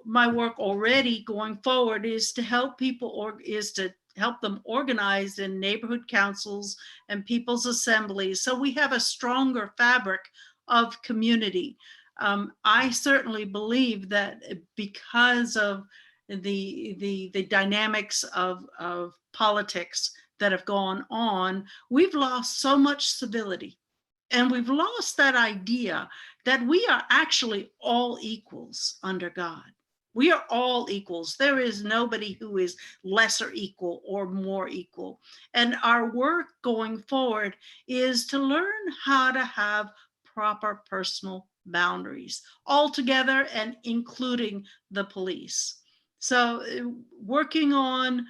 my work already going forward is to help people, or is to help them organize in neighborhood councils and people's assemblies, so we have a stronger fabric of community. I certainly believe that because of the dynamics of politics that have gone on, we've lost so much civility, and we've lost that idea that we are actually all equals under God. We are all equals. There is nobody who is lesser equal or more equal. And our work going forward is to learn how to have proper personal boundaries altogether, and including the police. So working on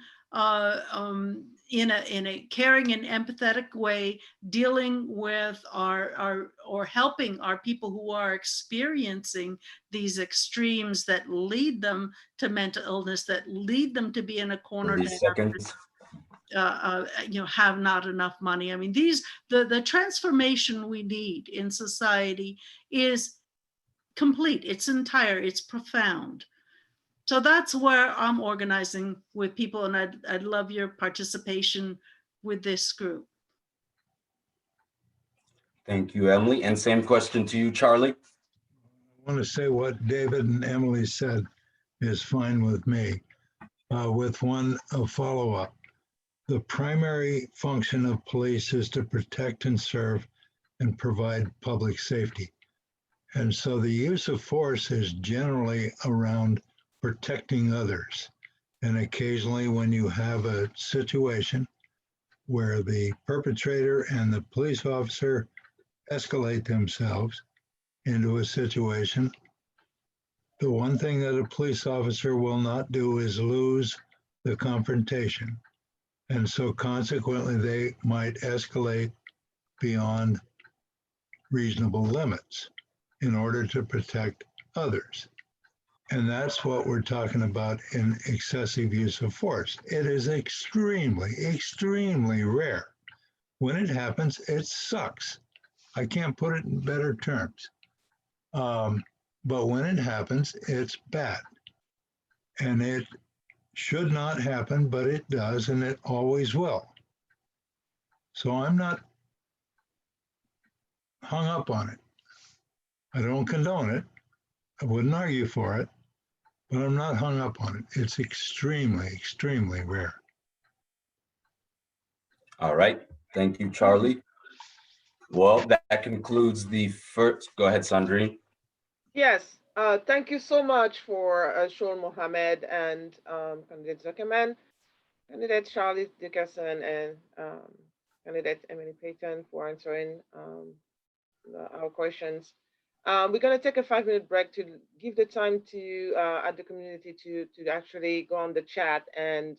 in a caring and empathetic way, dealing with or helping our people who are experiencing these extremes that lead them to mental illness, that lead them to be in a corner, Seconds. Have not enough money. I mean, the transformation we need in society is complete. It's entire. It's profound. So that's where I'm organizing with people, and I'd love your participation with this group. Thank you, Emily. And same question to you, Charlie. I want to say what David and Emily said is fine with me. with one follow-up. The primary function of police is to protect and serve and provide public safety. And so the use of force is generally around protecting others. And occasionally when you have a situation where the perpetrator and the police officer escalate themselves into a situation, the one thing that a police officer will not do is lose the confrontation. And so consequently, they might escalate beyond reasonable limits in order to protect others. And that's what we're talking about in excessive use of force. It is extremely, extremely rare. When it happens, it sucks. I can't put it in better terms. But when it happens, it's bad. And it should not happen, but it does, and it always will. So I'm not hung up on it. I don't condone it. I wouldn't argue for it, but I'm not hung up on it. It's extremely, extremely rare. All right. Thank you, Charlie. Well, that concludes the first. Go ahead, Sandrine. Yes, thank you so much for Shul Mohammed and candidate Zuckerman, candidate Charlie Dickerson, and candidate Emily Payton for answering our questions. We're going to take a 5-minute break to give the time to at the community to actually go on the chat and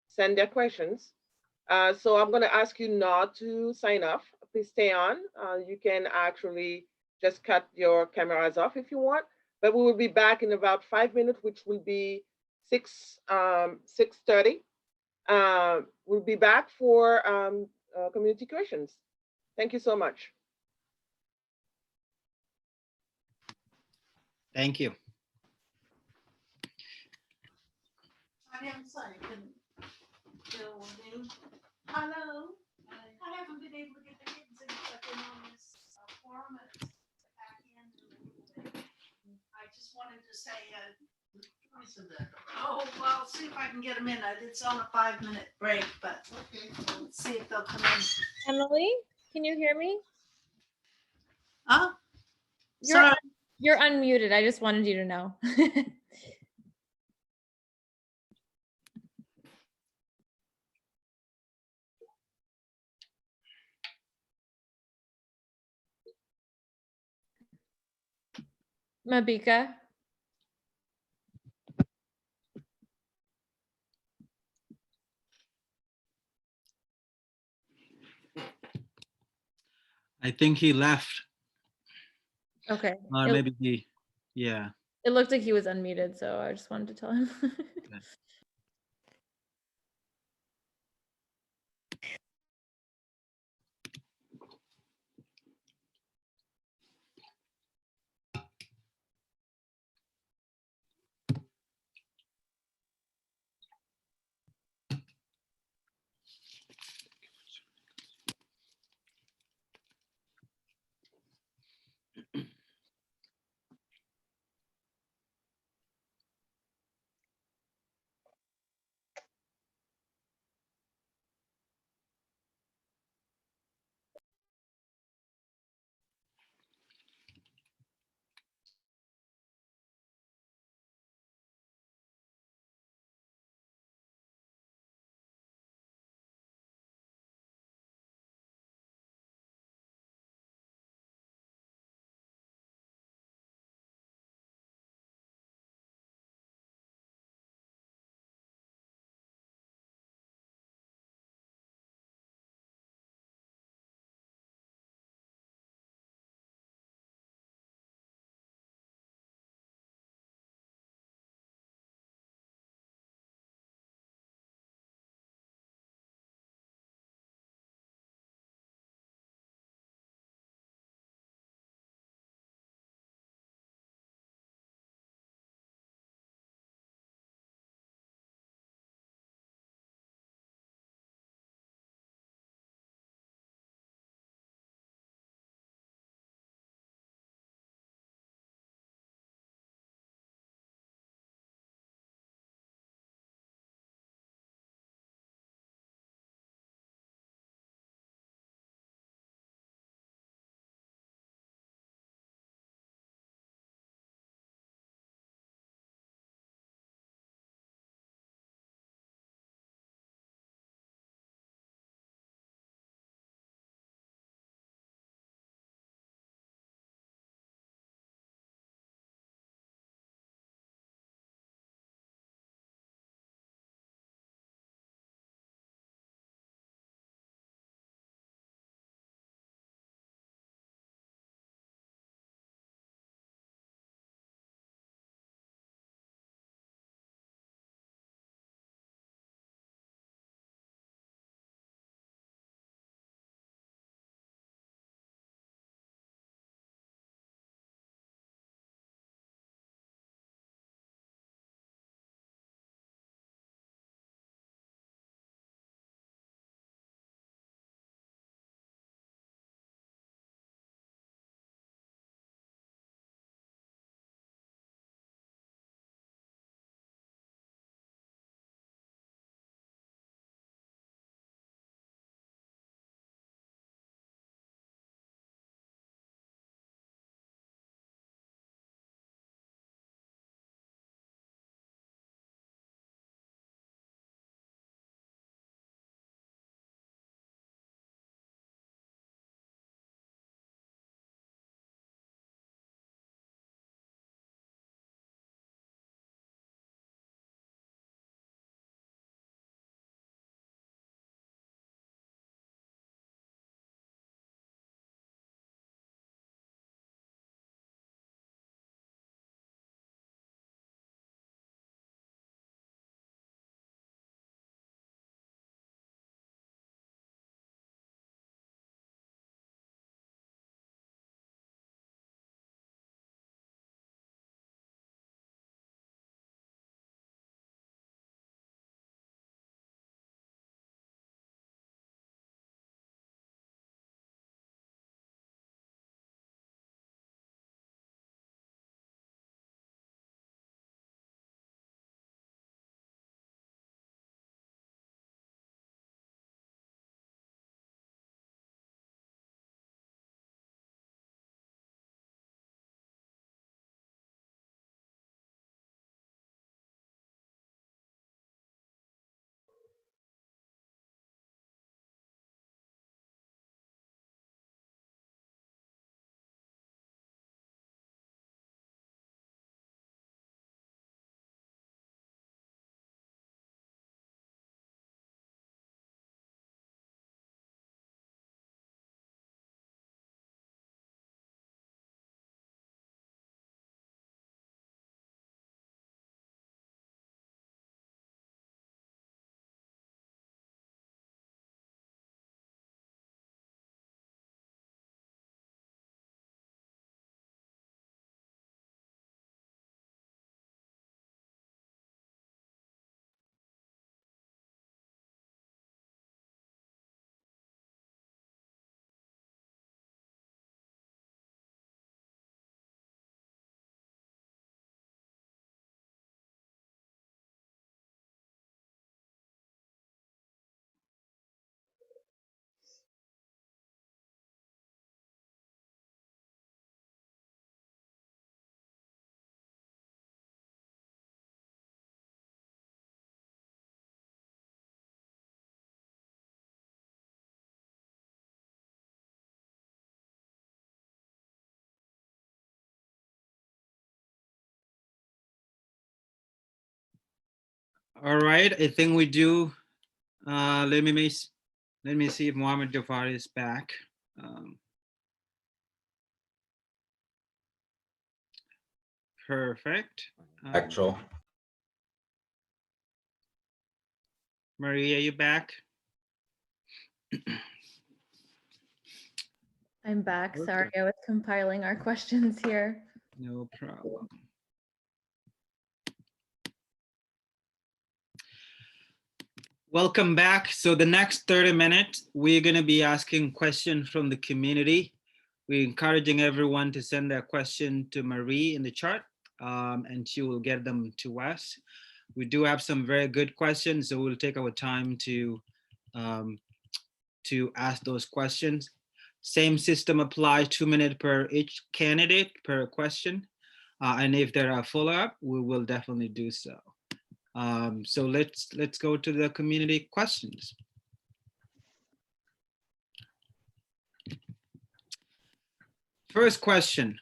send their questions. So I'm going to ask you not to sign off. Please stay on. You can actually just cut your cameras off if you want, but we will be back in about 5 minutes, which will be 6:30. We'll be back for community questions. Thank you so much. Thank you. I'm sorry, hello. I haven't been able to get the kids in, but I've been on this forum at the back end a little bit. I just wanted to say, oh, well, I'll see if I can get them in. It's on a 5-minute break, but let's see if they'll come in. Emily, can you hear me? Huh? You're, Sorry. you're unmuted. I just wanted you to know. Mabika. I think he left. Okay. Or It, maybe he, yeah. it looked like he was unmuted, so I just wanted to tell him. Okay. All right, I think we do. Let me see if Mohammed Jafar is back. Perfect. Actual. Maria, you back? I'm back. Okay. Sorry, I was compiling our questions here. No problem. Welcome back. So the next 30 minutes, we're going to be asking questions from the community. We're encouraging everyone to send their question to Marie in the chat, and she will get them to us. We do have some very good questions, so we'll take our time to ask those questions. Same system applies, 2 minutes per each candidate per question. And if there are follow-up, we will definitely do so. So let's go to the community questions. First question,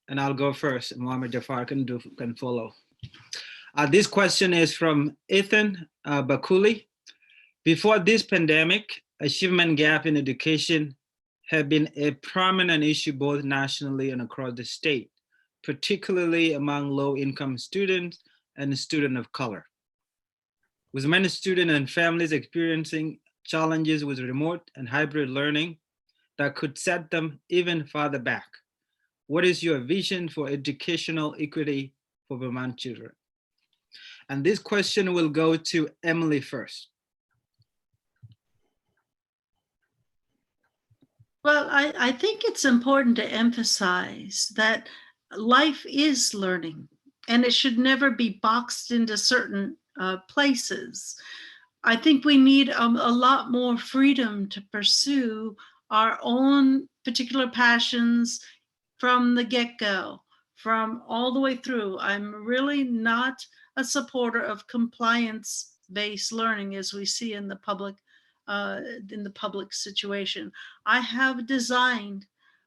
and I'll go first. Mohammed Jafar can follow. This question is from Ethan Bakuli. Before this pandemic, achievement gap in education have been a prominent issue both nationally and across the state, particularly among low-income students and students of color. With many students and families experiencing challenges with remote and hybrid learning that could set them even farther back, what is your vision for educational equity for Vermont children? And this question will go to Emily first. Well, I think it's important to emphasize that life is learning and it should never be boxed into certain places. I think we need a lot more freedom to pursue our own particular passions from the get-go, from all the way through. I'm really not a supporter of compliance-based learning as we see in the public situation. I have designed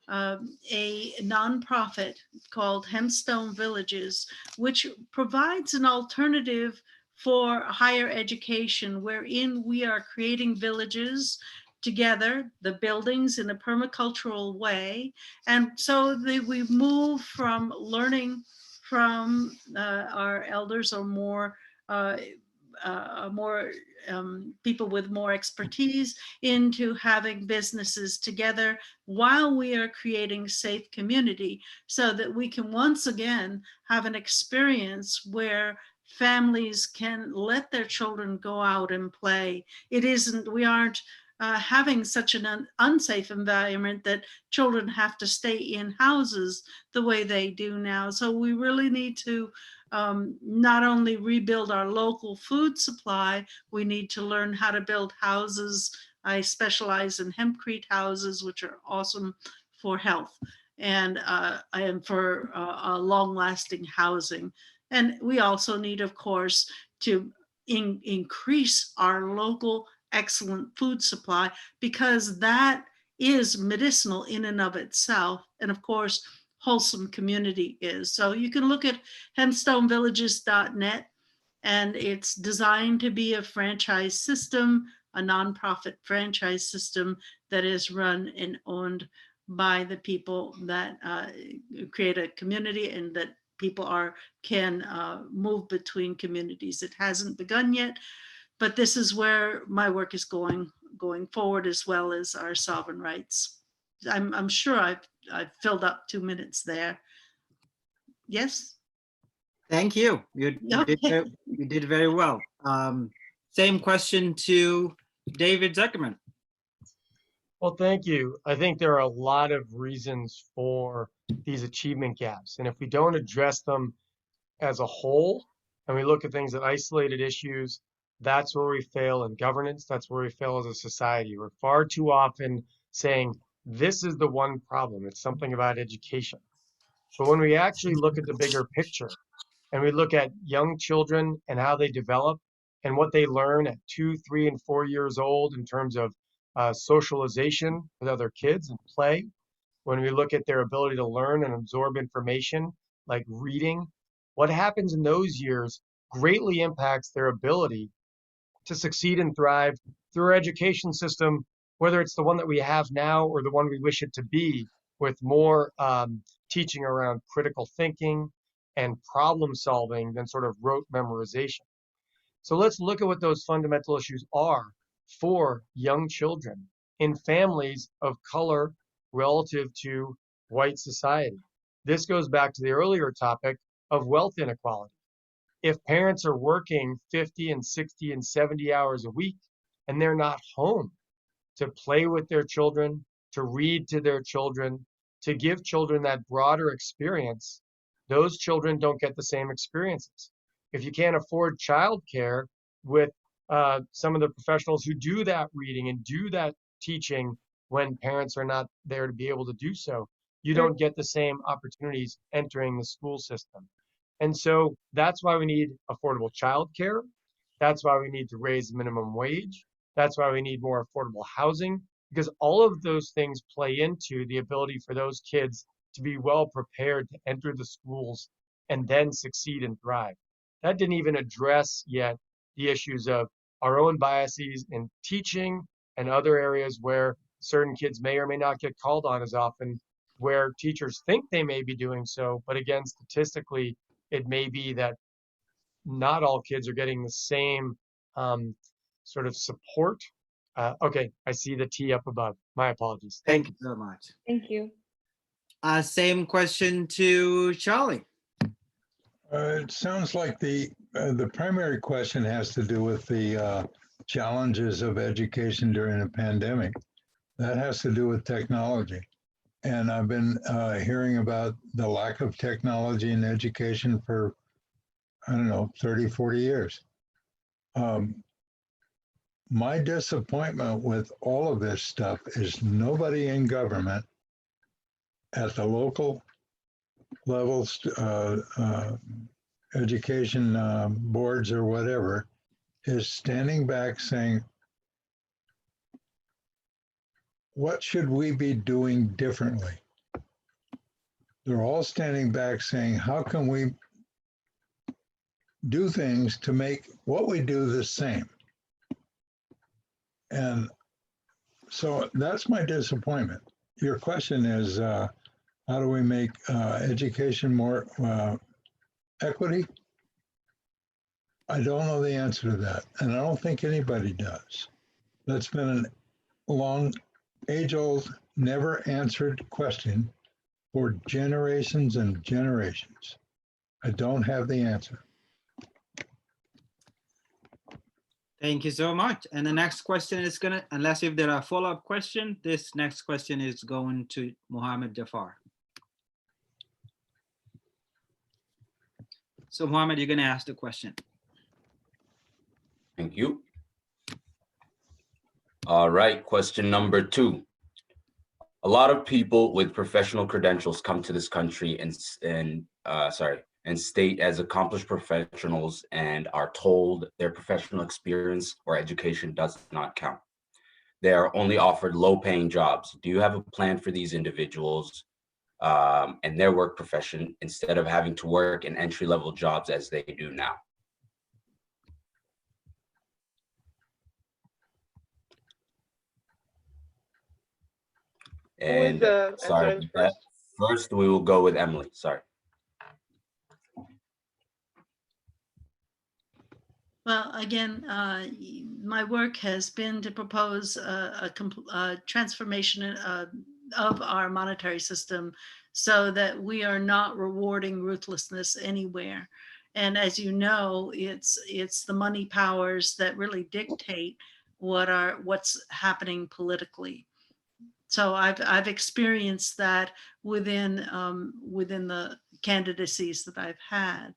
a nonprofit called Hempstone Villages, which provides an alternative for higher education, wherein we are creating villages together, the buildings in a permacultural way. And so we move from learning from our elders or more people with more expertise into having businesses together while we are creating safe community, so that we can once again have an experience where families can let their children go out and play. We aren't having such an unsafe environment that children have to stay in houses the way they do now. So we really need to not only rebuild our local food supply, we need to learn how to build houses. I specialize in hempcrete houses, which are awesome for health and for long-lasting housing. And we also need, of course, to increase our local excellent food supply, because that is medicinal in and of itself. And of course, wholesome community is. So you can look at hempstonevillages.net, and it's designed to be a franchise system, a nonprofit franchise system that is run and owned by the people that create a community, and that people can move between communities. It hasn't begun yet, but this is where my work is going forward, as well as our sovereign rights. I'm sure I've filled up 2 minutes there. Yes. Thank you. You did very well. Same question to David Zuckerman. Well, thank you. I think there are a lot of reasons for these achievement gaps. And if we don't address them as a whole, and we look at things at isolated issues, that's where we fail in governance. That's where we fail as a society. We're far too often saying, this is the one problem. It's something about education. But when we actually look at the bigger picture, and we look at young children and how they develop and what they learn at 2, 3, and 4 years old in terms of socialization with other kids and play, when we look at their ability to learn and absorb information like reading, what happens in those years greatly impacts their ability to succeed and thrive through our education system, whether it's the one that we have now or the one we wish it to be, with more teaching around critical thinking and problem solving than sort of rote memorization. So let's look at what those fundamental issues are for young children in families of color relative to white society. This goes back to the earlier topic of wealth inequality. If parents are working 50 and 60 and 70 hours a week and they're not home to play with their children, to read to their children, to give children that broader experience, those children don't get the same experiences. If you can't afford childcare with some of the professionals who do that reading and do that teaching when parents are not there to be able to do so, you don't get the same opportunities entering the school system. And so that's why we need affordable childcare. That's why we need to raise minimum wage. That's why we need more affordable housing, because all of those things play into the ability for those kids to be well prepared to enter the schools and then succeed and thrive. That didn't even address yet the issues of our own biases in teaching and other areas where certain kids may or may not get called on as often, where teachers think they may be doing so, but again, statistically, it may be that not all kids are getting the same sort of support. Okay, I see the T up above. My apologies. Thank you so much. Thank you. Same question to Charlie. It sounds like the primary question has to do with the challenges of education during a pandemic. That has to do with technology. And I've been hearing about the lack of technology in education for, I don't know, 30, 40 years. My disappointment with all of this stuff is nobody in government at the local levels, education boards or whatever, is standing back saying, what should we be doing differently? They're all standing back saying, how can we do things to make what we do the same? And so that's my disappointment. Your question is, how do we make education more equity? I don't know the answer to that, and I don't think anybody does. That's been a long, age-old, never answered question for generations and generations. I don't have the answer. Thank you so much. And the next question is gonna, unless if there are follow-up question, this next question is going to Mohammed Jafar. So Mohammed, you're gonna ask the question. Thank you. All right, question number 2. A lot of people with professional credentials come to this country and state as accomplished professionals and are told their professional experience or education does not count. They are only offered low-paying jobs. Do you have a plan for these individuals and their work profession instead of having to work in entry-level jobs as they do now? Who is And sorry, answering first? first we will go with Emily. Sorry. Well, again, my work has been to propose a transformation of our monetary system so that we are not rewarding ruthlessness anywhere. And as you know, it's the money powers that really dictate what's happening politically. So I've experienced that within the candidacies that I've had.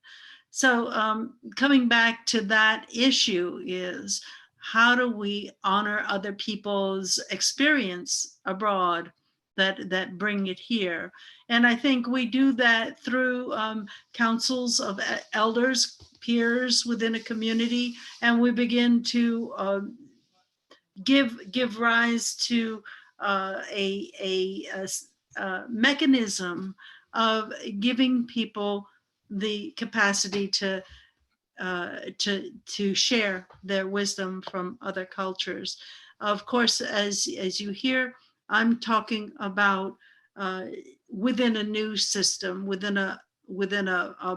So coming back to that issue is, how do we honor other people's experience abroad that bring it here? And I think we do that through councils of elders, peers within a community, and we begin to give rise to a mechanism of giving people the capacity to to share their wisdom from other cultures. Of course, as you hear, I'm talking about within a new system, within a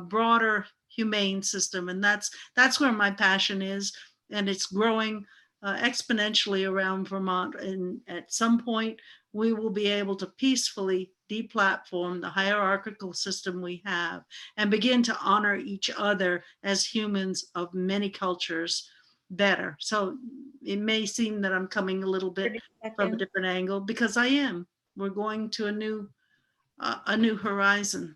broader humane system, and that's where my passion is, and it's growing exponentially around Vermont. And at some point, we will be able to peacefully deplatform the hierarchical system we have and begin to honor each other as humans of many cultures better. So it may seem that I'm coming a little bit 30 from a seconds. different angle, because I am. We're going to a new horizon.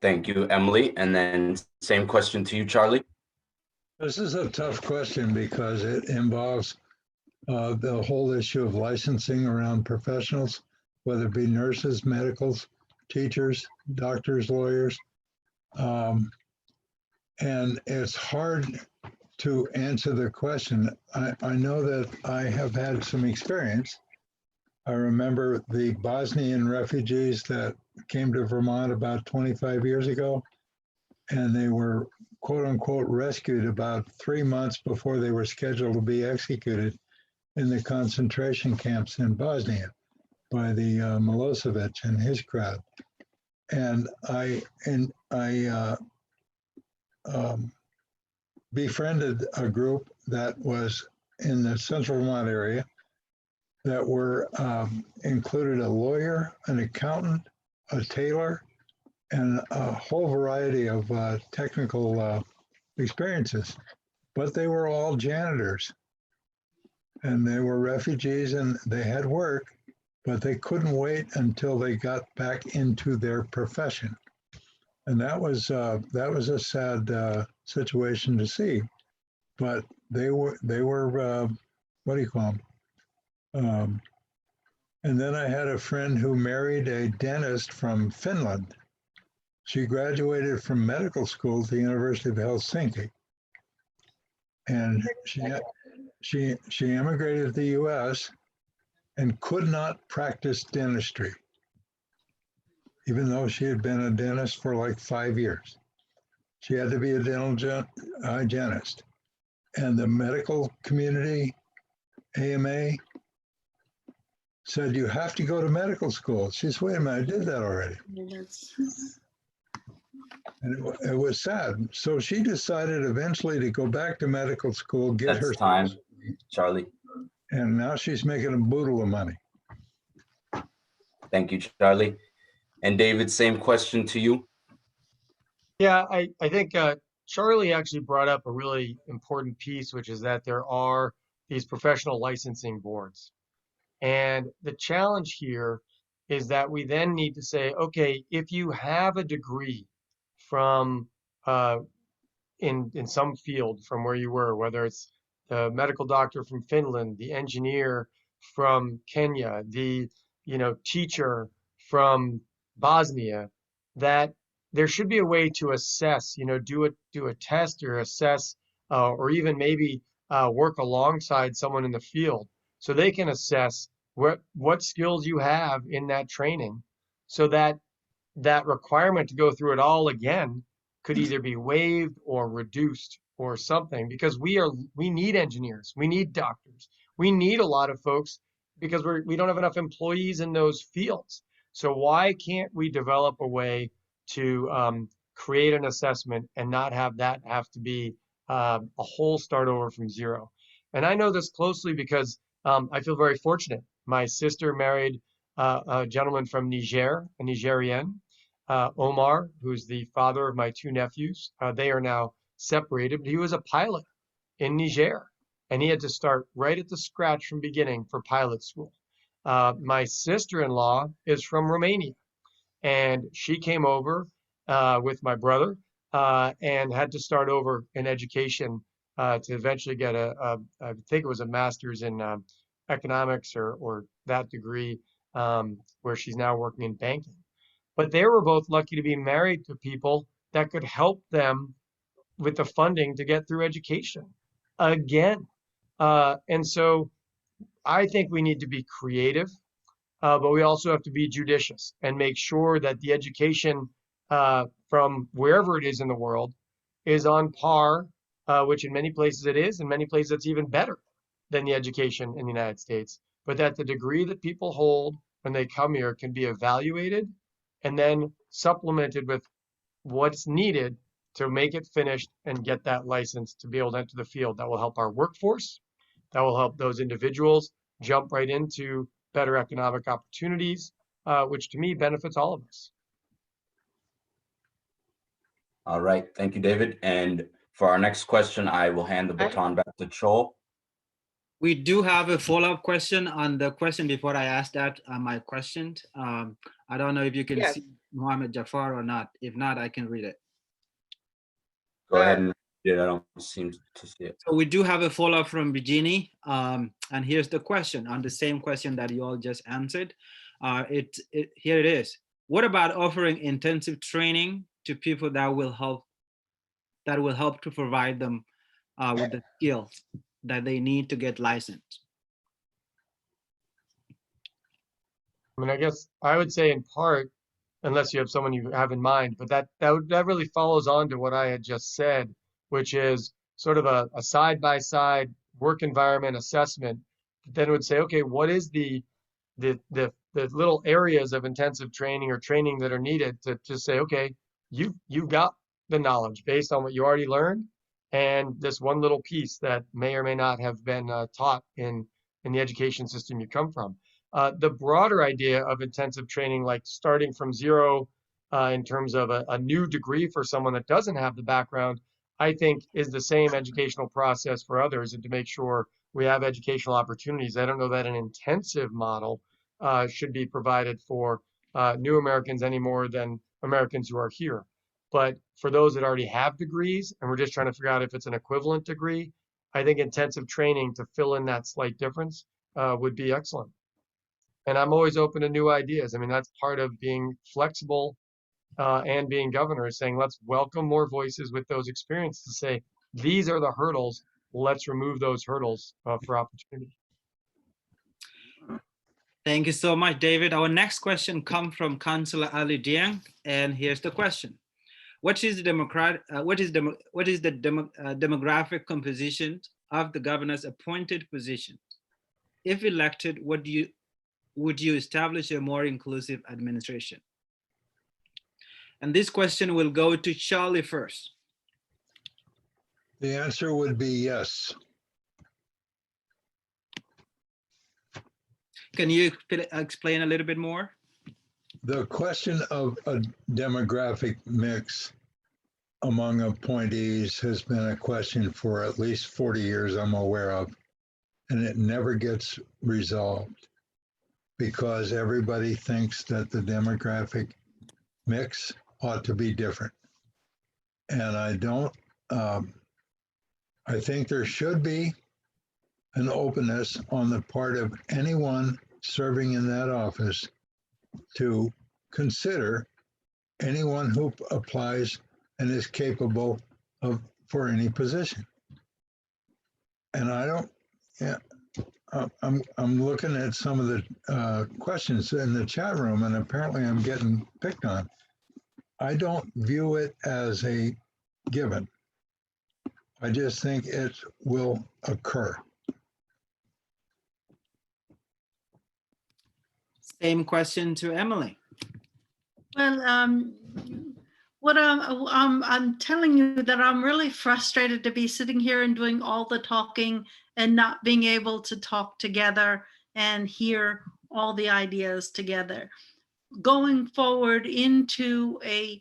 Thank you, Emily. And then same question to you, Charlie. This is a tough question because it involves the whole issue of licensing around professionals, whether it be nurses, medicals, teachers, doctors, lawyers. And it's hard to answer the question. I know that I have had some experience. I remember the Bosnian refugees that came to Vermont about 25 years ago, and they were quote unquote rescued about 3 months before they were scheduled to be executed in the concentration camps in Bosnia by the Milosevic and his crowd. And I befriended a group that was in the central Vermont area that were included a lawyer, an accountant, a tailor, and a whole variety of technical experiences. But they were all janitors, and they were refugees, and they had work, but they couldn't wait until they got back into their profession. And that was a sad situation to see. But they were what do you call them? And then I had a friend who married a dentist from Finland. She graduated from medical school at the University of Helsinki, and she immigrated to the U.S. and could not practice dentistry, even though she had been a dentist for like 5 years. She had to be a dental hygienist. And the medical community, AMA, said, you have to go to medical school. She said, wait a minute, I did that already. And it was sad. So she decided eventually to go back to medical school, get her That's time, Charlie. and now she's making a boodle of money. Thank you, Charlie. And David, same question to you. Yeah, I think Charlie actually brought up a really important piece, which is that there are these professional licensing boards. And the challenge here is that we then need to say, okay, if you have a degree from in some field from where you were, whether it's the medical doctor from Finland, the engineer from Kenya, the teacher from Bosnia, that there should be a way to assess, do a test or assess, or even maybe work alongside someone in the field so they can assess what skills you have in that training, so that that requirement to go through it all again could either be waived or reduced or something, because we need engineers, we need doctors, we need a lot of folks because we don't have enough employees in those fields. So why can't we develop a way to create an assessment and not have that have to be a whole start over from zero? And I know this closely because I feel very fortunate. My sister married a gentleman from Niger, a Nigerian, Omar, who's the father of my 2 nephews. They are now separated, but he was a pilot in Niger, and he had to start right at the scratch from beginning for pilot school. My sister-in-law is from Romania, and she came over with my brother and had to start over in education to eventually get I think it was a master's in economics or that degree, where she's now working in banking. But they were both lucky to be married to people that could help them with the funding to get through education again. And so I think we need to be creative, but we also have to be judicious and make sure that the education from wherever it is in the world is on par, which in many places it is, in many places it's even better than the education in the United States. But that the degree that people hold when they come here can be evaluated and then supplemented with what's needed to make it finished and get that license to be able to enter the field. That will help our workforce. That will help those individuals jump right into better economic opportunities, which to me benefits all of us. All right, thank you, David. And for our next question, I will hand the baton back to Chol. We do have a follow-up question on the question before I asked that my question. I don't know if you can Yes. see Mohammed Jafar or not. If not, I can read it. Go ahead and read it. I don't seem to see it. So we do have a follow-up from Virginie. And here's the question on the same question that you all just answered. Here it is. What about offering intensive training to people that will help to provide them with the skills that they need to get licensed? I mean, I guess I would say in part, unless you have someone you have in mind, but that really follows on to what I had just said, which is sort of a side-by-side work environment assessment. Then it would say, okay, what is the little areas of intensive training or training that are needed to say, okay, you've got the knowledge based on what you already learned, and this one little piece that may or may not have been taught in the education system you come from. The broader idea of intensive training, like starting from zero in terms of a new degree for someone that doesn't have the background, I think is the same educational process for others, and to make sure we have educational opportunities. I don't know that an intensive model should be provided for new Americans any more than Americans who are here. But for those that already have degrees, and we're just trying to figure out if it's an equivalent degree, I think intensive training to fill in that slight difference would be excellent. And I'm always open to new ideas. I mean, that's part of being flexible and being governor, is saying, let's welcome more voices with those experiences to say, these are the hurdles. Let's remove those hurdles for opportunity. Thank you so much, David. Our next question comes from Councillor Ali Dieng, and here's the question. What is the demographic composition of the governor's appointed position? If elected, would you establish a more inclusive administration? And this question will go to Charlie first. The answer would be yes. Can you explain a little bit more? The question of a demographic mix among appointees has been a question for at least 40 years I'm aware of, and it never gets resolved because everybody thinks that the demographic mix ought to be different. And I don't, I think there should be an openness on the part of anyone serving in that office to consider anyone who applies and is capable of for any position. And I don't, yeah, I'm looking at some of the questions in the chat room, and apparently I'm getting picked on. I don't view it as a given. I just think it will occur. Same question to Emily. Well, what I'm telling you that I'm really frustrated to be sitting here and doing all the talking and not being able to talk together and hear all the ideas together. Going forward into a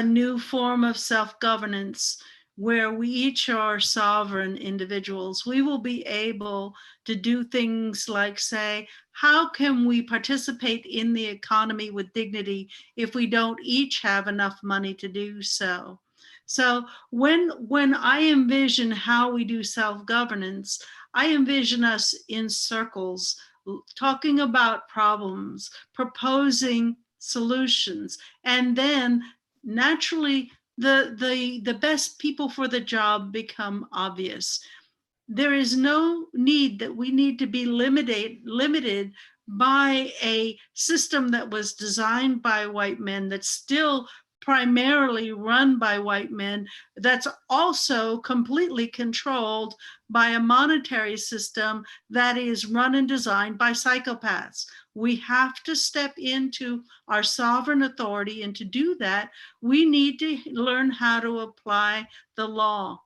new form of self-governance where we each are sovereign individuals, we will be able to do things like say, how can we participate in the economy with dignity if we don't each have enough money to do so? So when I envision how we do self-governance, I envision us in circles, talking about problems, proposing solutions, and then naturally the best people for the job become obvious. there is no need that we need to be limited by a system that was designed by white men, that's still primarily run by white men, that's also completely controlled by a monetary system that is run and designed by psychopaths. We have to step into our sovereign authority, and to do that, we need to learn how to apply the law.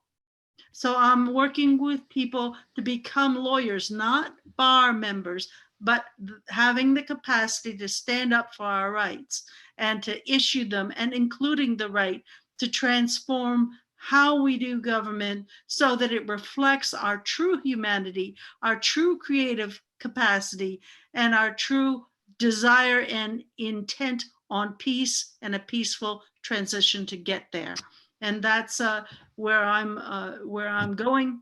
So I'm working with people to become lawyers, not bar members, but having the capacity to stand up for our rights and to issue them, and including the right to transform how we do government so that it reflects our true humanity, our true creative capacity, and our true desire and intent on peace and a peaceful transition to get there. And that's where I'm going,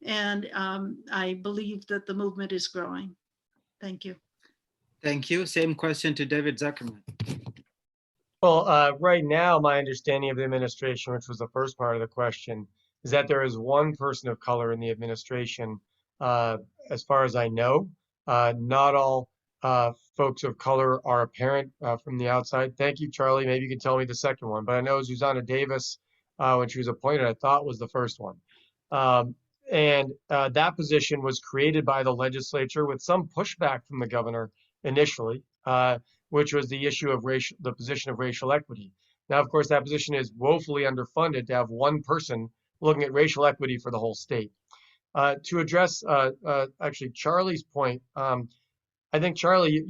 and I believe that the movement is growing. Thank you. Thank you. Same question to David Zuckerman. Well, right now, my understanding of the administration, which was the first part of the question, is that there is one person of color in the administration, as far as I know. Not all folks of color are apparent from the outside. Thank you, Charlie. Maybe you can tell me the second one. But I know Susanna Davis, when she was appointed, I thought was the first one. And that position was created by the legislature with some pushback from the governor initially. Which was the issue of the position of racial equity. Now, of course, that position is woefully underfunded to have one person looking at racial equity for the whole state. To address actually Charlie's point, I think, Charlie,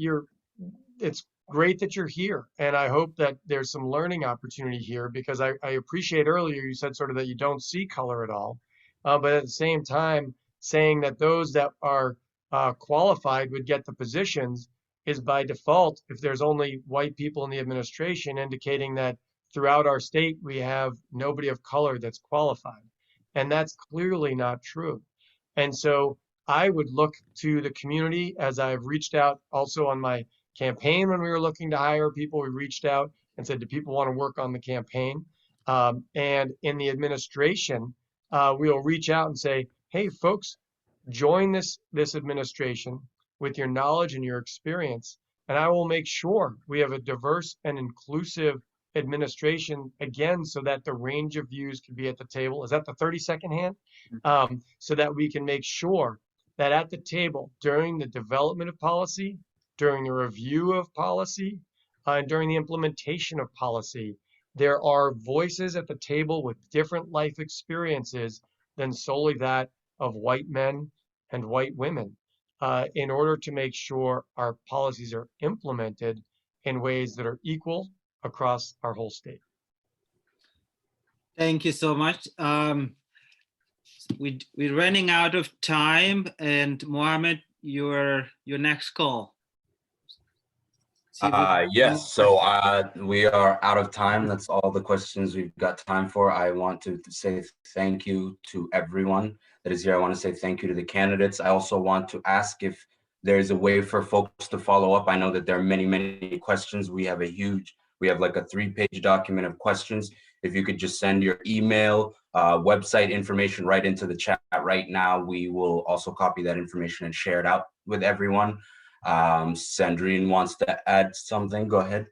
it's great that you're here, and I hope that there's some learning opportunity here, because I appreciate earlier you said sort of that you don't see color at all, but at the same time saying that those that are qualified would get the positions is by default, if there's only white people in the administration, indicating that throughout our state we have nobody of color that's qualified. And that's clearly not true. And so I would look to the community, as I've reached out also on my campaign when we were looking to hire people. We reached out and said, do people want to work on the campaign? And in the administration, we'll reach out and say, hey, folks, join this administration with your knowledge and your experience, and I will make sure we have a diverse and inclusive administration, again, so that the range of views can be at the table. Is that the 30-second hand? So that we can make sure that at the table, during the development of policy, during the review of policy, and during the implementation of policy, there are voices at the table with different life experiences than solely that of white men and white women, in order to make sure our policies are implemented in ways that are equal across our whole state. Thank you so much. We're running out of time, and Mohammed, your next call. Yes, so we are out of time. That's all the questions we've got time for. I want to say thank you to everyone that is here. I want to say thank you to the candidates. I also want to ask if there's a way for folks to follow up. I know that there are many, many questions. We have like a 3-page document of questions. If you could just send your email, website information right into the chat right now, we will also copy that information and share it out with everyone. Sandrine wants to add something. Go ahead.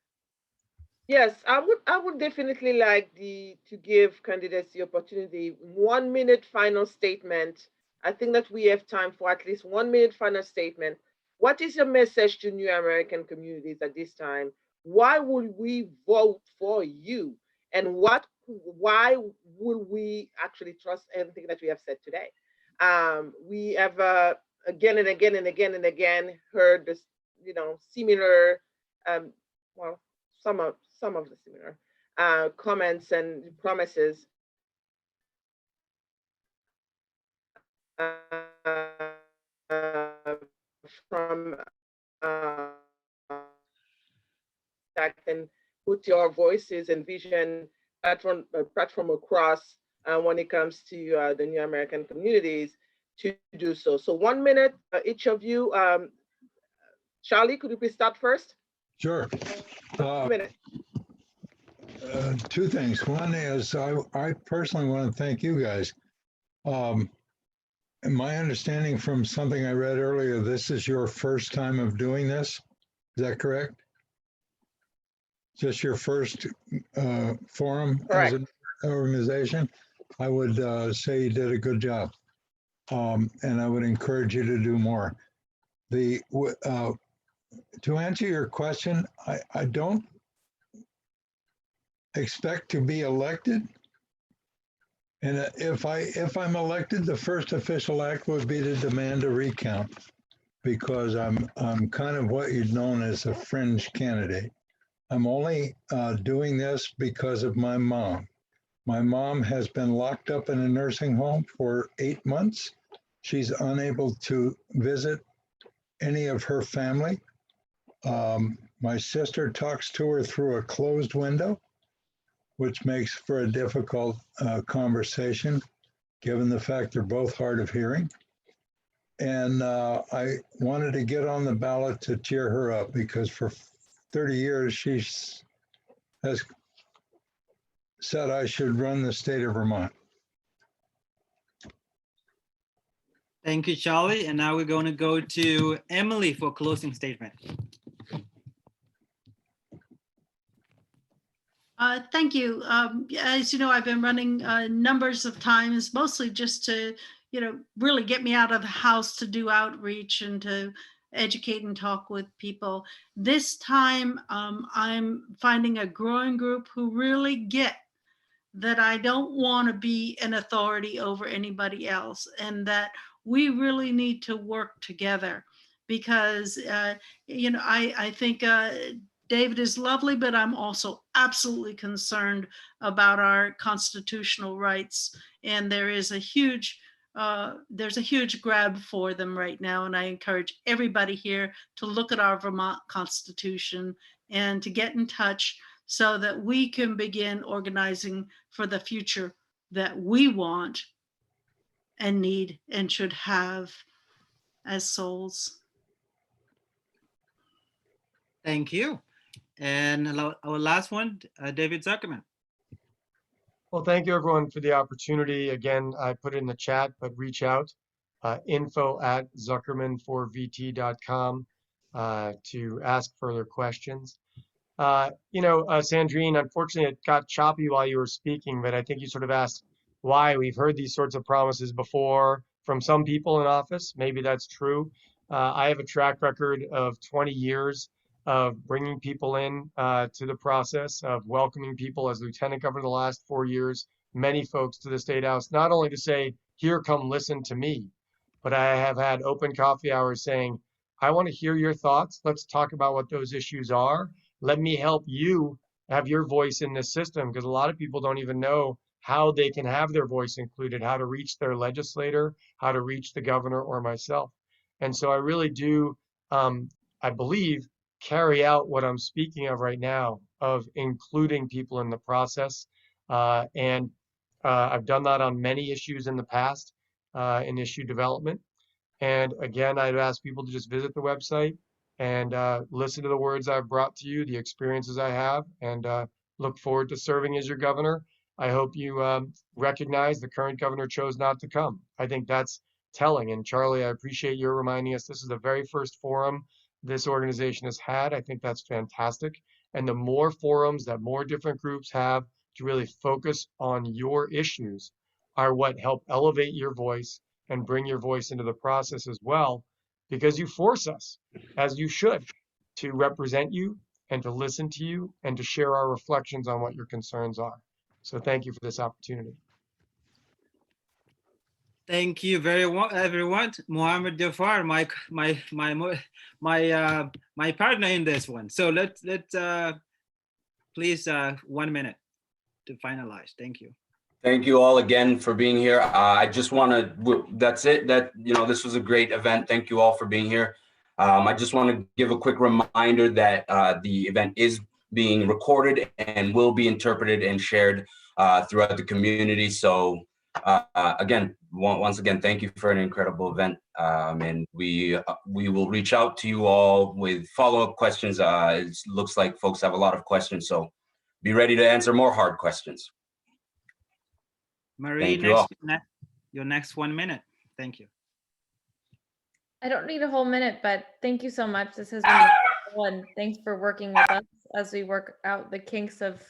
Yes, I would definitely like to give candidates the opportunity, 1 minute final statement. I think that we have time for at least 1 minute final statement. What is your message to new American communities at this time? Why would we vote for you? And why would we actually trust anything that we have said today? We have again and again and again and again heard this, similar, well, some of the similar comments and promises from that can put your voices and vision platform across when it comes to the new American communities to do so. So 1 minute, each of you. Charlie, could you please start first? Sure. 1 minute. 2 things. One is I personally want to thank you guys. my understanding from something I read earlier, this is your first time of doing this. Is that correct? Just your first forum as an organization? I would say you did a good job. And I would encourage you to do more. To answer your question, I don't expect to be elected. And if I'm elected, the first official act would be to demand a recount, because I'm kind of what you'd known as a fringe candidate. I'm only doing this because of my mom. My mom has been locked up in a nursing home for 8 months. She's unable to visit any of her family. My sister talks to her through a closed window, which makes for a difficult conversation, given the fact they're both hard of hearing. And I wanted to get on the ballot to cheer her up, because for 30 years she has said I should run the state of Vermont. Thank you, Charlie. And now we're going to go to Emily for closing statement. Thank you. As you know, I've been running numbers of times, mostly just to, really get me out of the house to do outreach and to educate and talk with people. This time, I'm finding a growing group who really get that I don't want to be an authority over anybody else, and that we really need to work together, because, I think David is lovely, but I'm also absolutely concerned about our constitutional rights. And there's a huge grab for them right now. And I encourage everybody here to look at our Vermont Constitution and to get in touch so that we can begin organizing for the future that we want and need and should have as souls. Thank you. And our last one, David Zuckerman. Well, thank you everyone for the opportunity. Again, I put it in the chat, but reach out, info@zuckermanforvt.com to ask further questions. Sandrine, unfortunately, it got choppy while you were speaking, but I think you sort of asked why. We've heard these sorts of promises before from some people in office. Maybe that's true. I have a track record of 20 years of bringing people in to the process, of welcoming people as lieutenant governor the last 4 years, many folks to the State House, not only to say, here, come listen to me, but I have had open coffee hours saying, I want to hear your thoughts. Let's talk about what those issues are. Let me help you have your voice in this system, because a lot of people don't even know how they can have their voice included, how to reach their legislator, how to reach the governor or myself. And so I really do, I believe, carry out what I'm speaking of right now, of including people in the process. And I've done that on many issues in the past, in issue development. And again, I'd ask people to just visit the website and listen to the words I've brought to you, the experiences I have, and look forward to serving as your governor. I hope you recognize the current governor chose not to come. I think that's telling. And Charlie, I appreciate your reminding us this is the very first forum this organization has had. I think that's fantastic. And the more forums that more different groups have to really focus on your issues are what help elevate your voice and bring your voice into the process as well, because you force us, as you should, to represent you and to listen to you and to share our reflections on what your concerns are. So thank you for this opportunity. Thank you very much, everyone. Mohammed Jafar, my partner in this one. So let's please 1 minute to finalize. Thank you. Thank you all again for being here. I just want to, that's it. This was a great event. Thank you all for being here. I just want to give a quick reminder that the event is being recorded and will be interpreted and shared throughout the community. So again, once again, thank you for an incredible event. And we will reach out to you all with follow-up questions. It looks like folks have a lot of questions, so be ready to answer more hard questions. Marie, your next 1 minute. Thank you. I don't need a whole minute, but thank you so much. This has been wonderful, and thanks for working with us as we work out the kinks of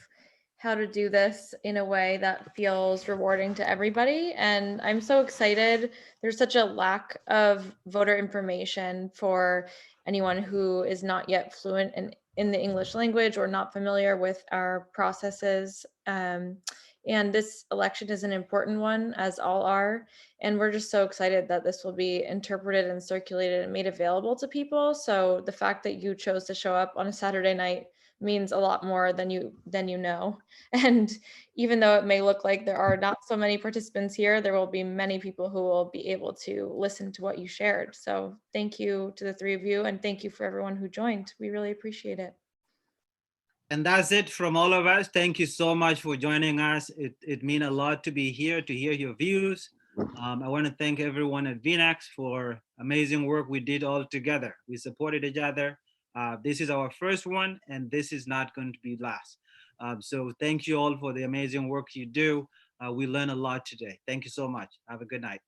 how to do this in a way that feels rewarding to everybody. And I'm so excited. There's such a lack of voter information for anyone who is not yet fluent in the English language or not familiar with our processes. And this election is an important one, as all are. And we're just so excited that this will be interpreted and circulated and made available to people. So the fact that you chose to show up on a Saturday night means a lot more than you know. And even though it may look like there are not so many participants here, there will be many people who will be able to listen to what you shared. So thank you to the three of you, and thank you for everyone who joined. We really appreciate it. And that's it from all of us. Thank you so much for joining us. It means a lot to be here to hear your views. I want to thank everyone at VNAX for amazing work we did all together. We supported each other. This is our first one, and this is not going to be last. So thank you all for the amazing work you do. We learned a lot today. Thank you so much. Have a good night.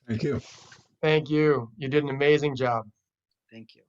Thank you. Thank you. You did an amazing job. Thank you.